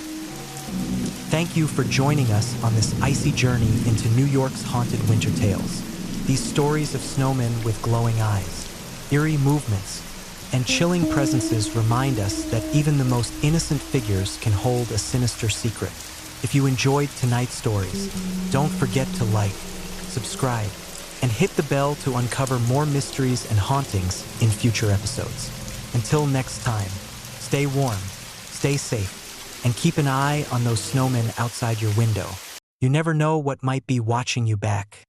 Thank you for joining us on this icy journey into New York's haunted winter tales. These stories of snowmen with glowing eyes, eerie movements, and chilling presences remind us that even the most innocent figures can hold a sinister secret. If you enjoyed tonight's stories, don't forget to like, subscribe, and hit the bell to uncover more mysteries and hauntings in future episodes. Until next time, stay warm, stay safe, and keep an eye on those snowmen outside your window. You never know what might be watching you back.